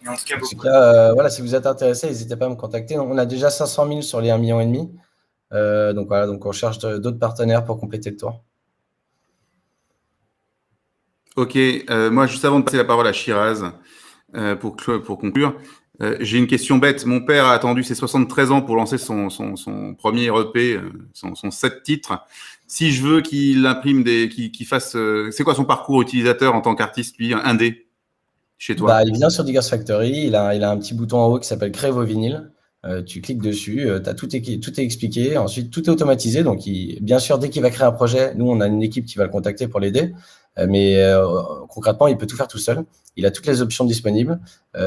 Mais en tout cas, beaucoup. Voilà, si vous êtes intéressé, n'hésitez pas à me contacter. On a déjà 500 000 sur les 1,5 million. Donc voilà, donc on cherche d'autres partenaires pour compléter le tour. Ok, moi, juste avant de passer la parole à Shiraz, pour conclure, j'ai une question bête. Mon père a attendu ses 73 ans pour lancer son premier EP, son 7 titres. Si je veux qu'il imprime qu'il fasse… c'est quoi son parcours utilisateur en tant qu'artiste, lui, indé, chez toi? Il vient sur Diggers Factory, il a un petit bouton en haut qui s'appelle « Créer vos vinyles ». Tu cliques dessus, tout est expliqué. Ensuite, tout est automatisé. Donc, bien sûr, dès qu'il va créer un projet, nous, on a une équipe qui va le contacter pour l'aider. Mais concrètement, il peut tout faire tout seul. Il a toutes les options disponibles.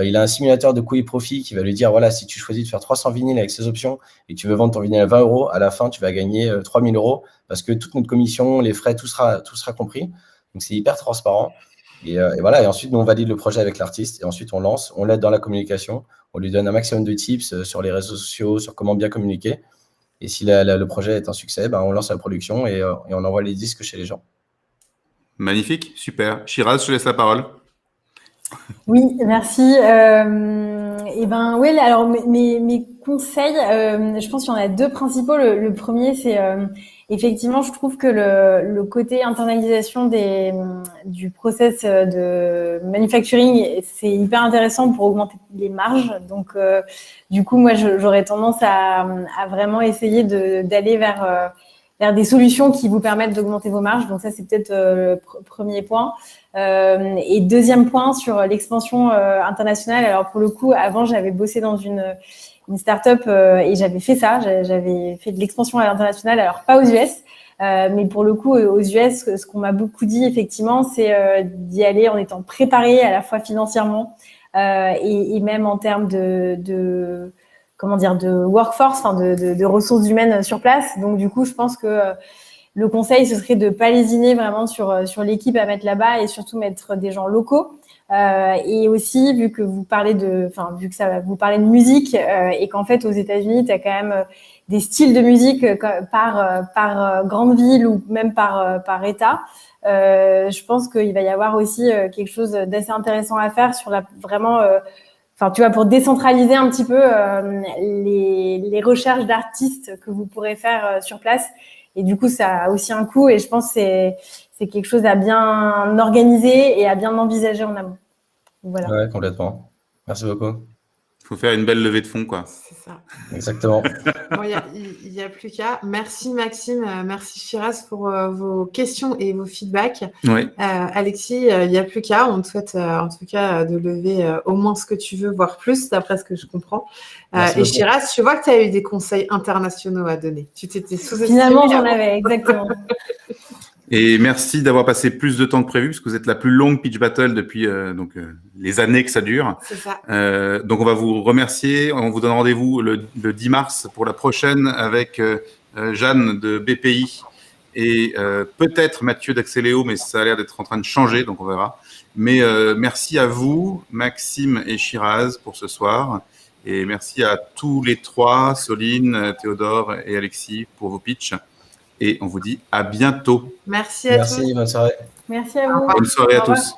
Il a un simulateur de coût et profit qui va lui dire, voilà, si tu choisis de faire 300 vinyles avec ces options et tu veux vendre ton vinyle à 20 €, à la fin, tu vas gagner 3 000 € parce que toute notre commission, les frais, tout sera compris. Donc, c'est hyper transparent. Et voilà. Et ensuite, nous, on valide le projet avec l'artiste et ensuite, on lance, on l'aide dans la communication. On lui donne un maximum de tips sur les réseaux sociaux, sur comment bien communiquer. Et si le projet est un succès, on lance la production et on envoie les disques chez les gens. Magnifique, super. Shiraz, je te laisse la parole. Oui, merci. Oui, alors mes conseils, je pense qu'il y en a deux principaux. Le premier, c'est effectivement, je trouve que le côté internalisation du process de manufacturing, c'est hyper intéressant pour augmenter les marges. Donc, du coup, moi, j'aurais tendance à vraiment essayer d'aller vers des solutions qui vous permettent d'augmenter vos marges. Donc ça, c'est peut-être le premier point. Et deuxième point sur l'expansion internationale. Alors pour le coup, avant, j'avais bossé dans une start-up et j'avais fait ça. J'avais fait de l'expansion à l'international. Alors pas aux US, mais pour le coup, aux US, ce qu'on m'a beaucoup dit effectivement, c'est d'y aller en étant préparé à la fois financièrement et même en termes de workforce, de ressources humaines sur place. Donc, du coup, je pense que le conseil, ce serait de pas lésiner vraiment sur l'équipe à mettre là-bas et surtout mettre des gens locaux. Et aussi, vu que vous parlez de musique et qu'en fait, aux États-Unis, tu as quand même des styles de musique par grande ville ou même par État. Je pense qu'il va y avoir aussi quelque chose d'assez intéressant à faire sur pour décentraliser un petit peu les recherches d'artistes que vous pourrez faire sur place. Et du coup, ça a aussi un coût et je pense que c'est quelque chose à bien organiser et à bien envisager en amont. Voilà. Ouais, complètement. Merci beaucoup. Il faut faire une belle levée de fonds, quoi. C'est ça. Exactement. Bon, il y a plus qu'à. Merci Maxime, merci Shiraz pour vos questions et vos feedbacks. Oui. Alexis, il n'y a plus qu'à. On te souhaite en tout cas de lever au moins ce que tu veux, voire plus, d'après ce que je comprends. Et Shiraz, je vois que tu as eu des conseils internationaux à donner. Tu t'étais sous-estimé. Finalement, j'en avais, exactement. Et merci d'avoir passé plus de temps que prévu, parce que vous êtes la plus longue pitch battle depuis les années que ça dure. C'est ça. Donc, on va vous remercier. On vous donne rendez-vous le 10 mars pour la prochaine avec Jeanne de BPI et peut-être Mathieu d'Axeléo, mais ça a l'air d'être en train de changer, donc on verra. Mais merci à vous, Maxime et Shiraz, pour ce soir. Et merci à tous les trois, Soline, Théodore et Alexis, pour vos pitchs. Et on vous dit à bientôt. Merci à tous. Merci, bonne soirée. Merci à vous. Bonne soirée à Au revoir. tous.